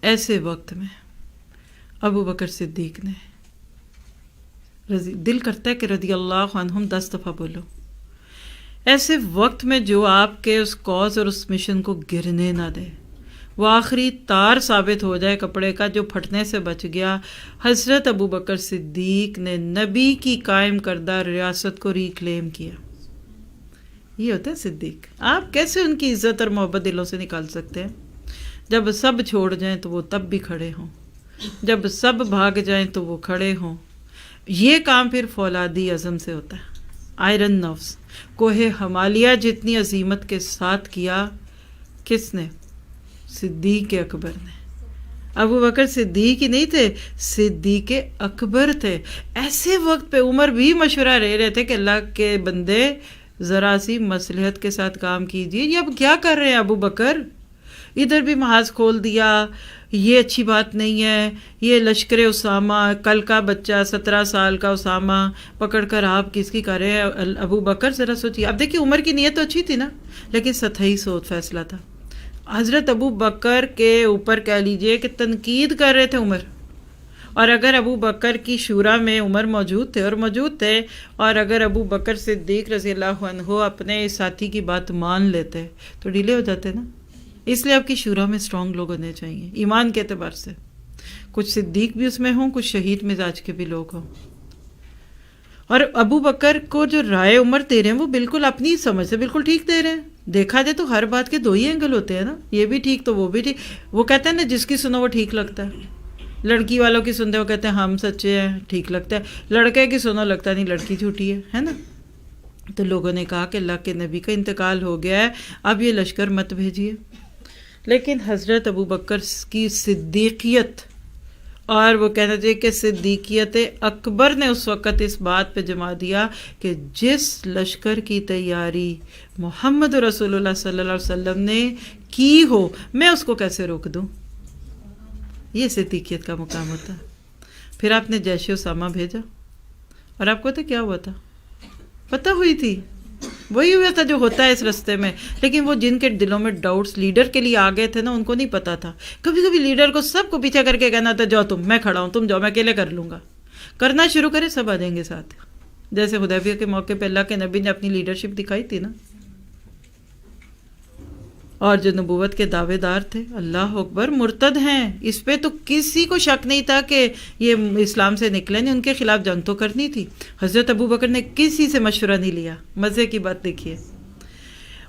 Speaker 2: ایسے وقت میں ابو بکر صدیق نے دل کرتا ہے کہ رضی اللہ عنہم 10 دفعہ بولو، ایسے وقت میں جو آپ کے اس کاز اور اس مشن کو گرنے نہ دے، وہ آخری تار ثابت ہو جائے کپڑے کا جو پھٹنے سے بچ گیا، حضرت ابوبکر صدیق نے نبی کی قائم کردہ ریاست کو ریکلیم کیا۔ یہ ہوتا ہے صدیق۔ آپ کیسے ان کی عزت اور محبت دلوں سے نکال سکتے ہیں؟ جب سب چھوڑ جائیں تو وہ تب بھی کھڑے ہوں، جب سب بھاگ جائیں تو وہ کھڑے ہوں۔ یہ کام پھر فولادی عزم سے ہوتا ہے، آئرن نفس۔ کوہ ہمالیہ جتنی عظیمت کے ساتھ کیا کس نے؟ صدیق اکبر نے۔ ابوبکر صدیق ہی نہیں تھے، صدیق اکبر تھے۔ ایسے وقت پہ عمر بھی مشورہ لے رہے تھے کہ اللہ کے بندے ذرا سی مصلحت کے ساتھ کام کیجیے۔ یہ اب کیا کر رہے ہیں ابوبکر؟ ادھر بھی محاذ کھول دیا، یہ اچھی بات نہیں ہے، یہ لشکر اسامہ، کل کا بچہ 17 سال کا اسامہ پکڑ کر آپ کس کی کر رہے ہیں؟ ابوبکر ذرا سوچیے۔ اب دیکھیے عمر کی نیت تو اچھی تھی نا، لیکن سطحی سوچ فیصلہ تھا۔ حضرت ابوبکر کے اوپر کہہ لیجئے کہ تنقید کر رہے تھے عمر، اور اگر ابوبکر کی شورا میں عمر موجود تھے اور اگر ابوبکر صدیق رضی اللہ عنہ اپنے ساتھی کی بات مان لیتے تو ڈیلے ہو جاتے نا۔ اس لیے آپ کی شورا میں اسٹرانگ لوگ ہونے چاہیے ایمان کے اعتبار سے، کچھ صدیق بھی اس میں ہوں، کچھ شہید مزاج کے بھی لوگ ہوں۔ اور ابوبکر کو جو رائے عمر دے رہے ہیں وہ بالکل اپنی سمجھ سے بالکل ٹھیک دے رہے ہیں۔ دیکھا جائے تو ہر بات کے دو ہی اینگل ہوتے ہیں نا، یہ بھی ٹھیک تو وہ بھی ٹھیک۔ وہ کہتے ہیں نا جس کی سنو وہ ٹھیک لگتا ہے، لڑکی والوں کی سنتے وہ کہتے ہیں ہم سچے ہیں، ٹھیک لگتا ہے، لڑکے کی سنو لگتا نہیں لڑکی جھوٹی ہے نا۔ تو لوگوں نے کہا کہ اللہ کے نبی کا انتقال ہو گیا ہے، اب یہ لشکر مت بھیجیے۔ لیکن حضرت ابوبکر کی صدیقیت، اور وہ کہنا چاہیے کہ صدیقیت اکبر نے اس وقت اس بات پہ جما دیا کہ جس لشکر کی تیاری محمد رسول اللہ صلی اللہ علیہ وسلم نے کی ہو میں اس کو کیسے روک دوں؟ یہ صدیقیت کا مقام ہوتا ہے۔ پھر آپ نے جیش اسامہ بھیجا، اور آپ کو پتہ کیا ہوا تھا؟ پتہ ہوئی تھی وہی ہوا تھا جو ہوتا ہے اس رستے میں، لیکن وہ جن کے دلوں میں ڈاؤٹس لیڈر کے لیے آ گئے تھے نا، ان کو نہیں پتا تھا۔ کبھی کبھی لیڈر کو سب کو پیچھے کر کے کہنا تھا جاؤ تم، میں کھڑا ہوں، تم جاؤ، میں اکیلے کر لوں گا۔ کرنا شروع کرے سب آ جائیں گے ساتھ، جیسے حدیبیہ کے موقع پہ اللہ کے نبی نے اپنی لیڈرشپ دکھائی تھی نا، اور جو نبوت کے دعوے دار تھے اللہ اکبر مرتد ہیں، اس پہ تو کسی کو شک نہیں تھا کہ یہ اسلام سے نکلے نہیں، ان کے خلاف جنگ تو کرنی تھی۔ حضرت ابوبکر نے کسی سے مشورہ نہیں لیا۔ مزے کی بات دیکھیے،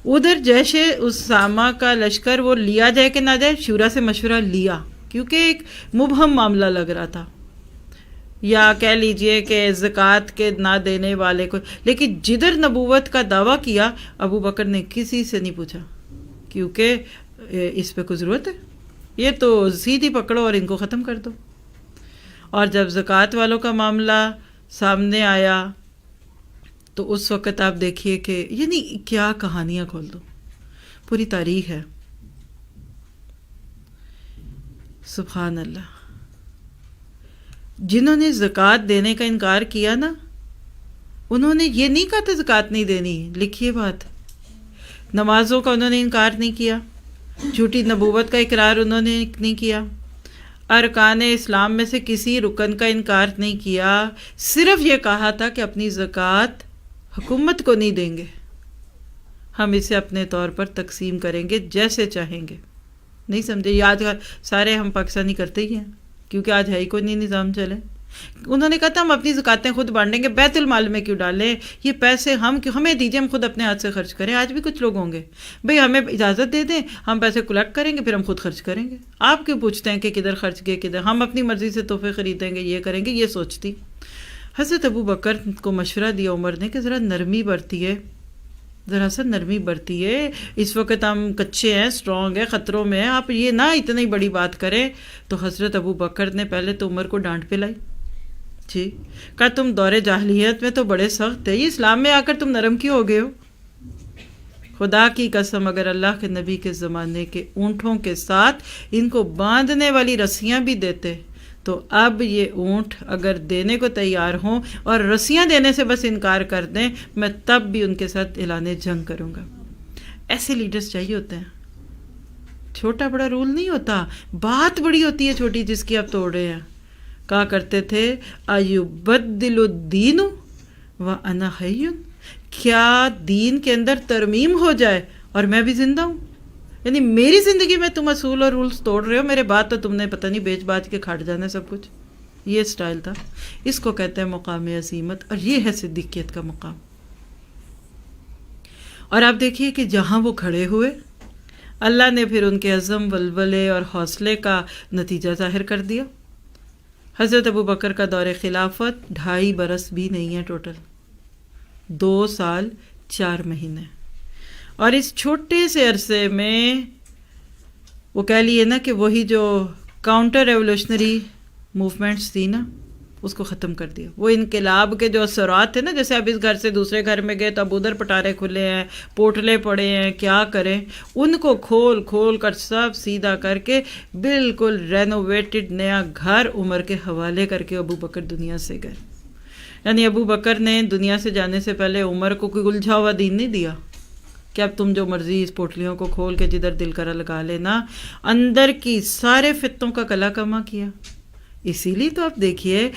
Speaker 2: ادھر جیش اسامہ کا لشکر وہ لیا جائے کہ نہ جائے، شورا سے مشورہ لیا، کیونکہ ایک مبہم معاملہ لگ رہا تھا، یا کہہ لیجئے کہ زکوٰۃ کے نہ دینے والے کو۔ لیکن جدھر نبوت کا دعویٰ کیا ابوبکر نے کسی سے نہیں پوچھا، کیونکہ اس پہ کوئی ضرورت ہے، یہ تو سیدھی پکڑو اور ان کو ختم کر دو۔ اور جب زکوٰۃ والوں کا معاملہ سامنے آیا تو اس وقت آپ دیکھیے کہ یعنی کیا کہانیاں کھول دو، پوری تاریخ ہے۔ سبحان اللہ، جنہوں نے زکوٰۃ دینے کا انکار کیا نا، انہوں نے یہ نہیں کہا تھا زکوٰۃ نہیں دینی، لکھیے بات۔ نمازوں کا انہوں نے انکار نہیں کیا، جھوٹی نبوت کا اقرار انہوں نے نہیں کیا، ارکان اسلام میں سے کسی رکن کا انکار نہیں کیا، صرف یہ کہا تھا کہ اپنی زکوٰۃ حکومت کو نہیں دیں گے، ہم اسے اپنے طور پر تقسیم کریں گے جیسے چاہیں گے۔ نہیں سمجھے؟ یہ آج سارے ہم پاکستانی کرتے ہی ہیں، کیونکہ آج ہے ہی کوئی نہیں نظام چلے۔ انہوں نے کہا تھا ہم اپنی زکاتیں خود بانٹیں گے، بیت المال میں کیوں ڈالیں، یہ پیسے ہمیں دیجیے، ہم خود اپنے ہاتھ سے خرچ کریں۔ آج بھی کچھ لوگ ہوں گے بھئی ہمیں اجازت دے دیں، ہم پیسے کلیکٹ کریں گے، پھر ہم خود خرچ کریں گے۔ آپ کیوں پوچھتے ہیں کہ کدھر خرچ گئے کدھر، ہم اپنی مرضی سے تحفے خریدیں گے، یہ کریں گے، یہ سوچتی۔ حضرت ابوبکر کو مشورہ دیا عمر نے کہ ذرا نرمی برتیے، ذرا سا نرمی برتیے، اس وقت ہم کچے ہیں، اسٹرانگ ہیں، خطروں میں ہیں، آپ یہ نہ اتنی بڑی بات کریں۔ تو حضرت ابوبکر نے پہلے تو عمر کو ڈانٹ پلائی، جی کہا تم دور جاہلیت میں تو بڑے سخت تھے، یہ اسلام میں آ کر تم نرم کیوں ہو گئے ہو؟ خدا کی قسم اگر اللہ کے نبی کے زمانے کے اونٹوں کے ساتھ ان کو باندھنے والی رسیاں بھی دیتے تو اب یہ اونٹ اگر دینے کو تیار ہوں اور رسیاں دینے سے بس انکار کر دیں، میں تب بھی ان کے ساتھ اعلان جنگ کروں گا۔ ایسے لیڈرز چاہیے ہوتے ہیں، چھوٹا بڑا رول نہیں ہوتا، بات بڑی ہوتی ہے چھوٹی جس کی آپ توڑ رہے ہیں۔ کہا کرتے تھے ایبدل الدین وانا حی، کیا دین کے اندر ترمیم ہو جائے اور میں بھی زندہ ہوں؟ یعنی میری زندگی میں تم اصول اور رولز توڑ رہے ہو، میرے بعد تو تم نے پتہ نہیں بیچ باچ کے کھٹ جانا سب کچھ. یہ سٹائل تھا. اس کو کہتے ہیں مقام عظیمت، اور یہ ہے صدیقیت کا مقام. اور آپ دیکھیے کہ جہاں وہ کھڑے ہوئے اللہ نے پھر ان کے عزم، ولولے اور حوصلے کا نتیجہ ظاہر کر دیا. حضرت ابو بکر کا دور خلافت 2.5 برس بھی نہیں ہے، ٹوٹل 2 سال 4 مہینے. اور اس چھوٹے سے عرصے میں وہ کہہ لیے نا کہ وہی جو کاؤنٹر ریولوشنری موومنٹس تھی نا، اس کو ختم کر دیا. وہ انقلاب کے جو اثرات تھے نا، جیسے اب اس گھر سے دوسرے گھر میں گئے تو اب ادھر پٹارے کھلے ہیں، پوٹلے پڑے ہیں، کیا کریں، ان کو کھول کھول کر سب سیدھا کر کے بالکل رینوویٹڈ نیا گھر عمر کے حوالے کر کے ابو بکر دنیا سے گئے. یعنی ابو بکر نے دنیا سے جانے سے پہلے عمر کو کوئی الجھا ہوا دین نہیں دیا کہ اب تم جو مرضی اس پوٹلیوں کو کھول کے جدھر دل کرا لگا لینا. اندر کی سارے فتنوں کا کلا کما کیا. اسی لیے تو آپ دیکھیے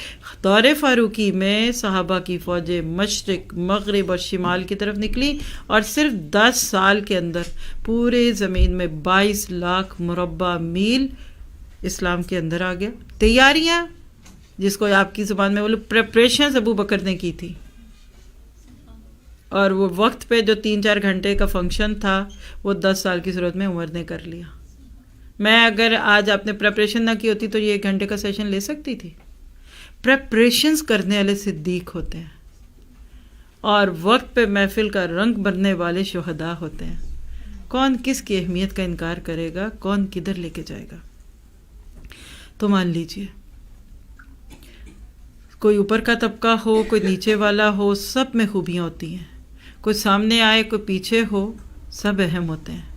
Speaker 2: دور فاروقی میں صحابہ کی فوجیں مشرق، مغرب اور شمال کی طرف نکلی، اور صرف 10 سال کے اندر پورے زمین میں 22 لاکھ مربع میل اسلام کے اندر آ گیا. تیاریاں جس کو آپ کی زبان میں بولو پریپریشنز ابو بکر نے کی تھی، اور وہ وقت پہ جو 3-4 گھنٹے کا فنکشن تھا وہ 10 سال کی صورت میں عمر نے کر لیا. میں اگر آج آپ نے پریپریشن نہ کی ہوتی تو یہ 1 گھنٹے کا سیشن لے سکتی تھی. پریپریشنز کرنے والے صدیق ہوتے ہیں، اور وقت پہ محفل کا رنگ بننے والے شہداء ہوتے ہیں. کون کس کی اہمیت کا انکار کرے گا، کون کدھر لے کے جائے گا. تو مان لیجئے کوئی اوپر کا طبقہ ہو، کوئی نیچے والا ہو، سب میں خوبیاں ہوتی ہیں. کوئی سامنے آئے، کوئی پیچھے ہو، سب اہم ہوتے ہیں.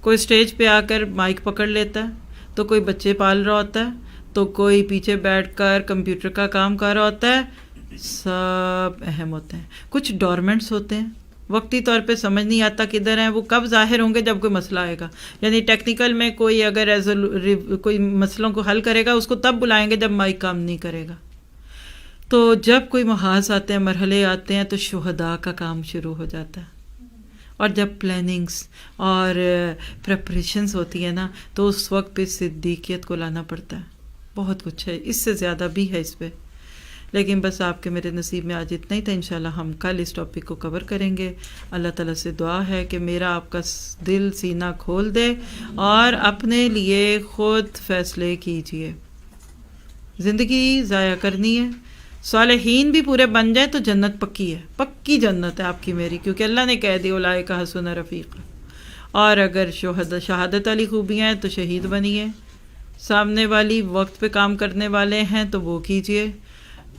Speaker 2: کوئی سٹیج پہ آ کر مائک پکڑ لیتا ہے تو کوئی بچے پال رہا ہوتا ہے، تو کوئی پیچھے بیٹھ کر کمپیوٹر کا کام کر رہا ہوتا ہے. سب اہم ہوتے ہیں. کچھ ڈورمنٹس ہوتے ہیں، وقتی طور پہ سمجھ نہیں آتا کدھر ہیں، وہ کب ظاہر ہوں گے جب کوئی مسئلہ آئے گا. یعنی ٹیکنیکل میں کوئی اگر کوئی مسئلوں کو حل کرے گا اس کو تب بلائیں گے جب مائک کام نہیں کرے گا. تو جب کوئی محاذ آتے ہیں، مرحلے آتے ہیں، تو شہداء کا کام شروع ہو جاتا ہے. اور جب پلاننگز اور پریپریشنز ہوتی ہیں نا، تو اس وقت پہ صدیقیت کو لانا پڑتا ہے. بہت کچھ ہے، اس سے زیادہ بھی ہے اس پہ، لیکن بس آپ کے میرے نصیب میں آج اتنا ہی تھا. انشاءاللہ ہم کل اس ٹاپک کو کور کریں گے. اللہ تعالیٰ سے دعا ہے کہ میرا آپ کا دل سینہ کھول دے اور اپنے لیے خود فیصلے کیجئے. زندگی ضائع کرنی ہے، صالحین بھی پورے بن جائیں تو جنت پکی ہے، پکی جنت ہے آپ کی میری، کیونکہ اللہ نے کہہ دی اولئک حسن رفیق. اور اگر شہادت والی خوبیاں ہیں تو شہید بنیے، سامنے والی وقت پہ کام کرنے والے ہیں تو وہ کیجئے.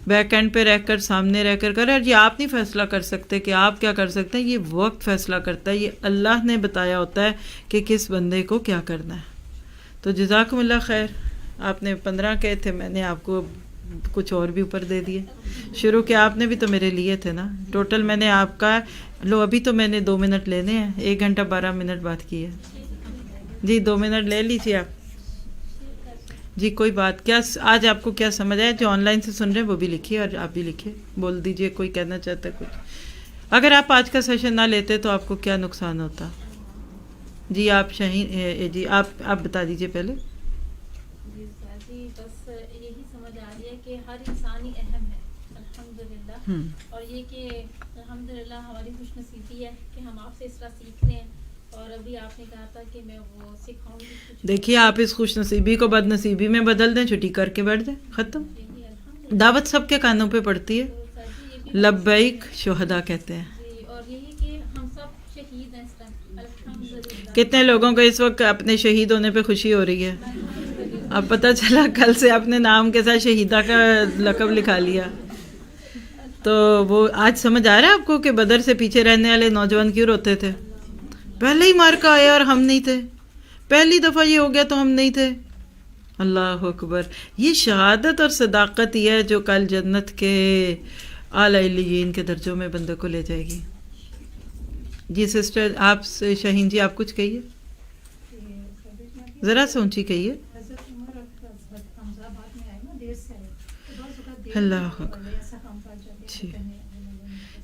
Speaker 2: بیک اینڈ پہ رہ کر، سامنے رہ کر کرے. اور یہ آپ نہیں فیصلہ کر سکتے کہ آپ کیا کر سکتے ہیں، یہ وقت فیصلہ کرتا ہے. یہ اللہ نے بتایا ہوتا ہے کہ کس بندے کو کیا کرنا ہے. تو جزاکم اللہ خیر. آپ نے 15 کہے تھے، میں نے آپ کو کچھ اور بھی اوپر دے دیے. شروع کے آپ نے بھی تو میرے لیے تھے نا. ٹوٹل میں نے آپ کا لو، ابھی تو میں نے 2 منٹ لینے ہیں، 1 گھنٹہ 12 منٹ بات کی ہے. جی 2 منٹ لے لیجیے آپ. جی کوئی بات، کیا آج آپ کو کیا سمجھ آیا؟ جو آن لائن سے سن رہے ہیں وہ بھی لکھیے اور آپ بھی لکھیے، بول دیجیے کوئی کہنا چاہتا ہے کچھ. اگر آپ آج کا سیشن نہ لیتے تو آپ کو کیا نقصان ہوتا؟ جی آپ شاہین، جی آپ بتا دیجیے پہلے.
Speaker 3: جی بس یہی سمجھ آ رہی ہے کہ ہر انسان ہی اہم ہے الحمدللہ. اور یہ کہ الحمدللہ ہماری خوش نصیبی ہے کہ ہم آپ سے اس طرح سیکھ رہے ہیں. اور ابھی آپ نے کہا تھا کہ میں وہ سکھاؤں گی. دیکھیے
Speaker 2: آپ اس خوش نصیبی کو بد نصیبی میں بدل دیں، چھٹی کر کے بیٹھ دیں، ختم. دعوت سب کے کانوں پہ پڑتی ہے. لبیک شہداء کہتے ہیں.
Speaker 3: اور یہی کہ ہم سب شہید ہیں اس طرح الحمدللہ.
Speaker 2: کتنے لوگوں کو اس وقت اپنے شہید ہونے پہ خوشی ہو رہی ہے. اب پتہ چلا کل سے اپنے نام کے ساتھ شہیدہ کا لقب لکھا لیا. تو وہ آج سمجھ آ رہا ہے آپ کو کہ بدر سے پیچھے رہنے والے نوجوان کیوں روتے تھے؟ پہلے ہی مار کا آیا اور ہم نہیں تھے، پہلی دفعہ یہ ہو گیا تو ہم نہیں تھے. اللہ اکبر. یہ شہادت اور صداقت ہی ہے جو کل جنت کے اعلیٰ علیین کے درجوں میں بندے کو لے جائے گی. جی سسٹر آپ شاہین جی آپ کچھ کہیے، ذرا سے اونچی کہیے. اللہ جی.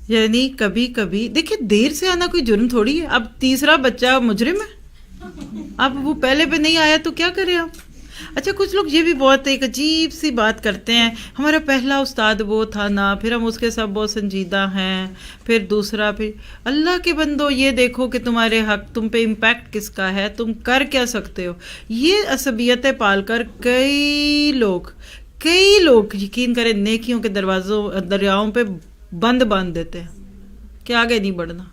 Speaker 2: یعنی کبھی کبھی دیکھیں دیر سے آنا کوئی جرم تھوڑی ہے. اب تیسرا بچہ مجرم ہے، آپ وہ پہلے پہ نہیں آیا تو کیا کریں آپ؟ اچھا کچھ لوگ یہ بھی بہت ایک عجیب سی بات کرتے ہیں، ہمارا پہلا استاد وہ تھا نا، پھر ہم اس کے ساتھ بہت سنجیدہ ہیں، پھر دوسرا، پھر اللہ کے بندو یہ دیکھو کہ تمہارے حق تم پہ امپیکٹ کس کا ہے، تم کر کیا سکتے ہو۔ یہ عصبیتیں پال کر کئی لوگ یقین کریں نیکیوں کے دریاؤں پہ بند باندھ دیتے ہیں کہ آگے نہیں بڑھنا،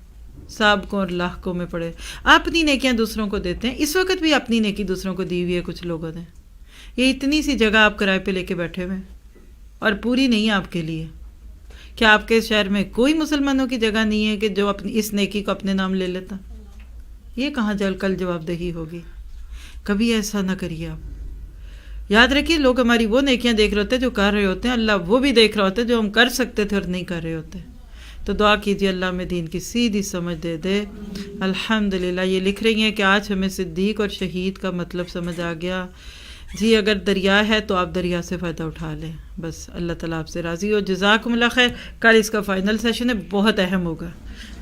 Speaker 2: سابقوں اور لاحقوں میں پڑے، اپنی نیکیاں دوسروں کو دیتے ہیں۔ اس وقت بھی اپنی نیکی دوسروں کو دی ہوئی ہے کچھ لوگوں نے۔ یہ اتنی سی جگہ آپ کرائے پہ لے کے بیٹھے ہوئے اور پوری نہیں ہے آپ کے لیے۔ کیا آپ کے شہر میں کوئی مسلمانوں کی جگہ نہیں ہے کہ جو اپنی اس نیکی کو اپنے نام لے لیتا؟ یہ کہاں کل جواب دہی ہوگی؟ کبھی ایسا نہ کریے آپ۔ یاد رکھیے لوگ ہماری وہ نیکیاں دیکھ رہے ہوتے ہیں جو کر رہے ہوتے ہیں، اللہ وہ بھی دیکھ رہا ہوتا ہے جو ہم کر سکتے تھے اور نہیں کر رہے ہوتے۔ تو دعا کیجیے اللہ میں دین کی سیدھی سمجھ دے دے۔ الحمدللہ یہ لکھ رہی ہیں کہ آج ہمیں صدیق اور شہید کا مطلب سمجھ آ گیا۔ جی اگر دریا ہے تو آپ دریا سے فائدہ اٹھا لیں، بس اللہ تعالیٰ آپ سے راضی ہو۔ جزاکم اللہ خیر۔ کل اس کا فائنل سیشن ہے، بہت اہم ہوگا،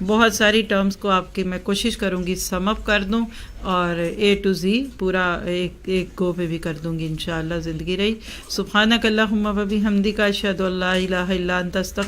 Speaker 2: بہت ساری ٹرمز کو آپ کی میں کوشش کروں گی سم اپ کر دوں اور A to Z پورا ایک گو پہ بھی کر دوں گی انشاءاللہ، زندگی رہی۔ سبحانک اللہم و بحمدک، اشہد ان لا الہ الا انت، استغفرک۔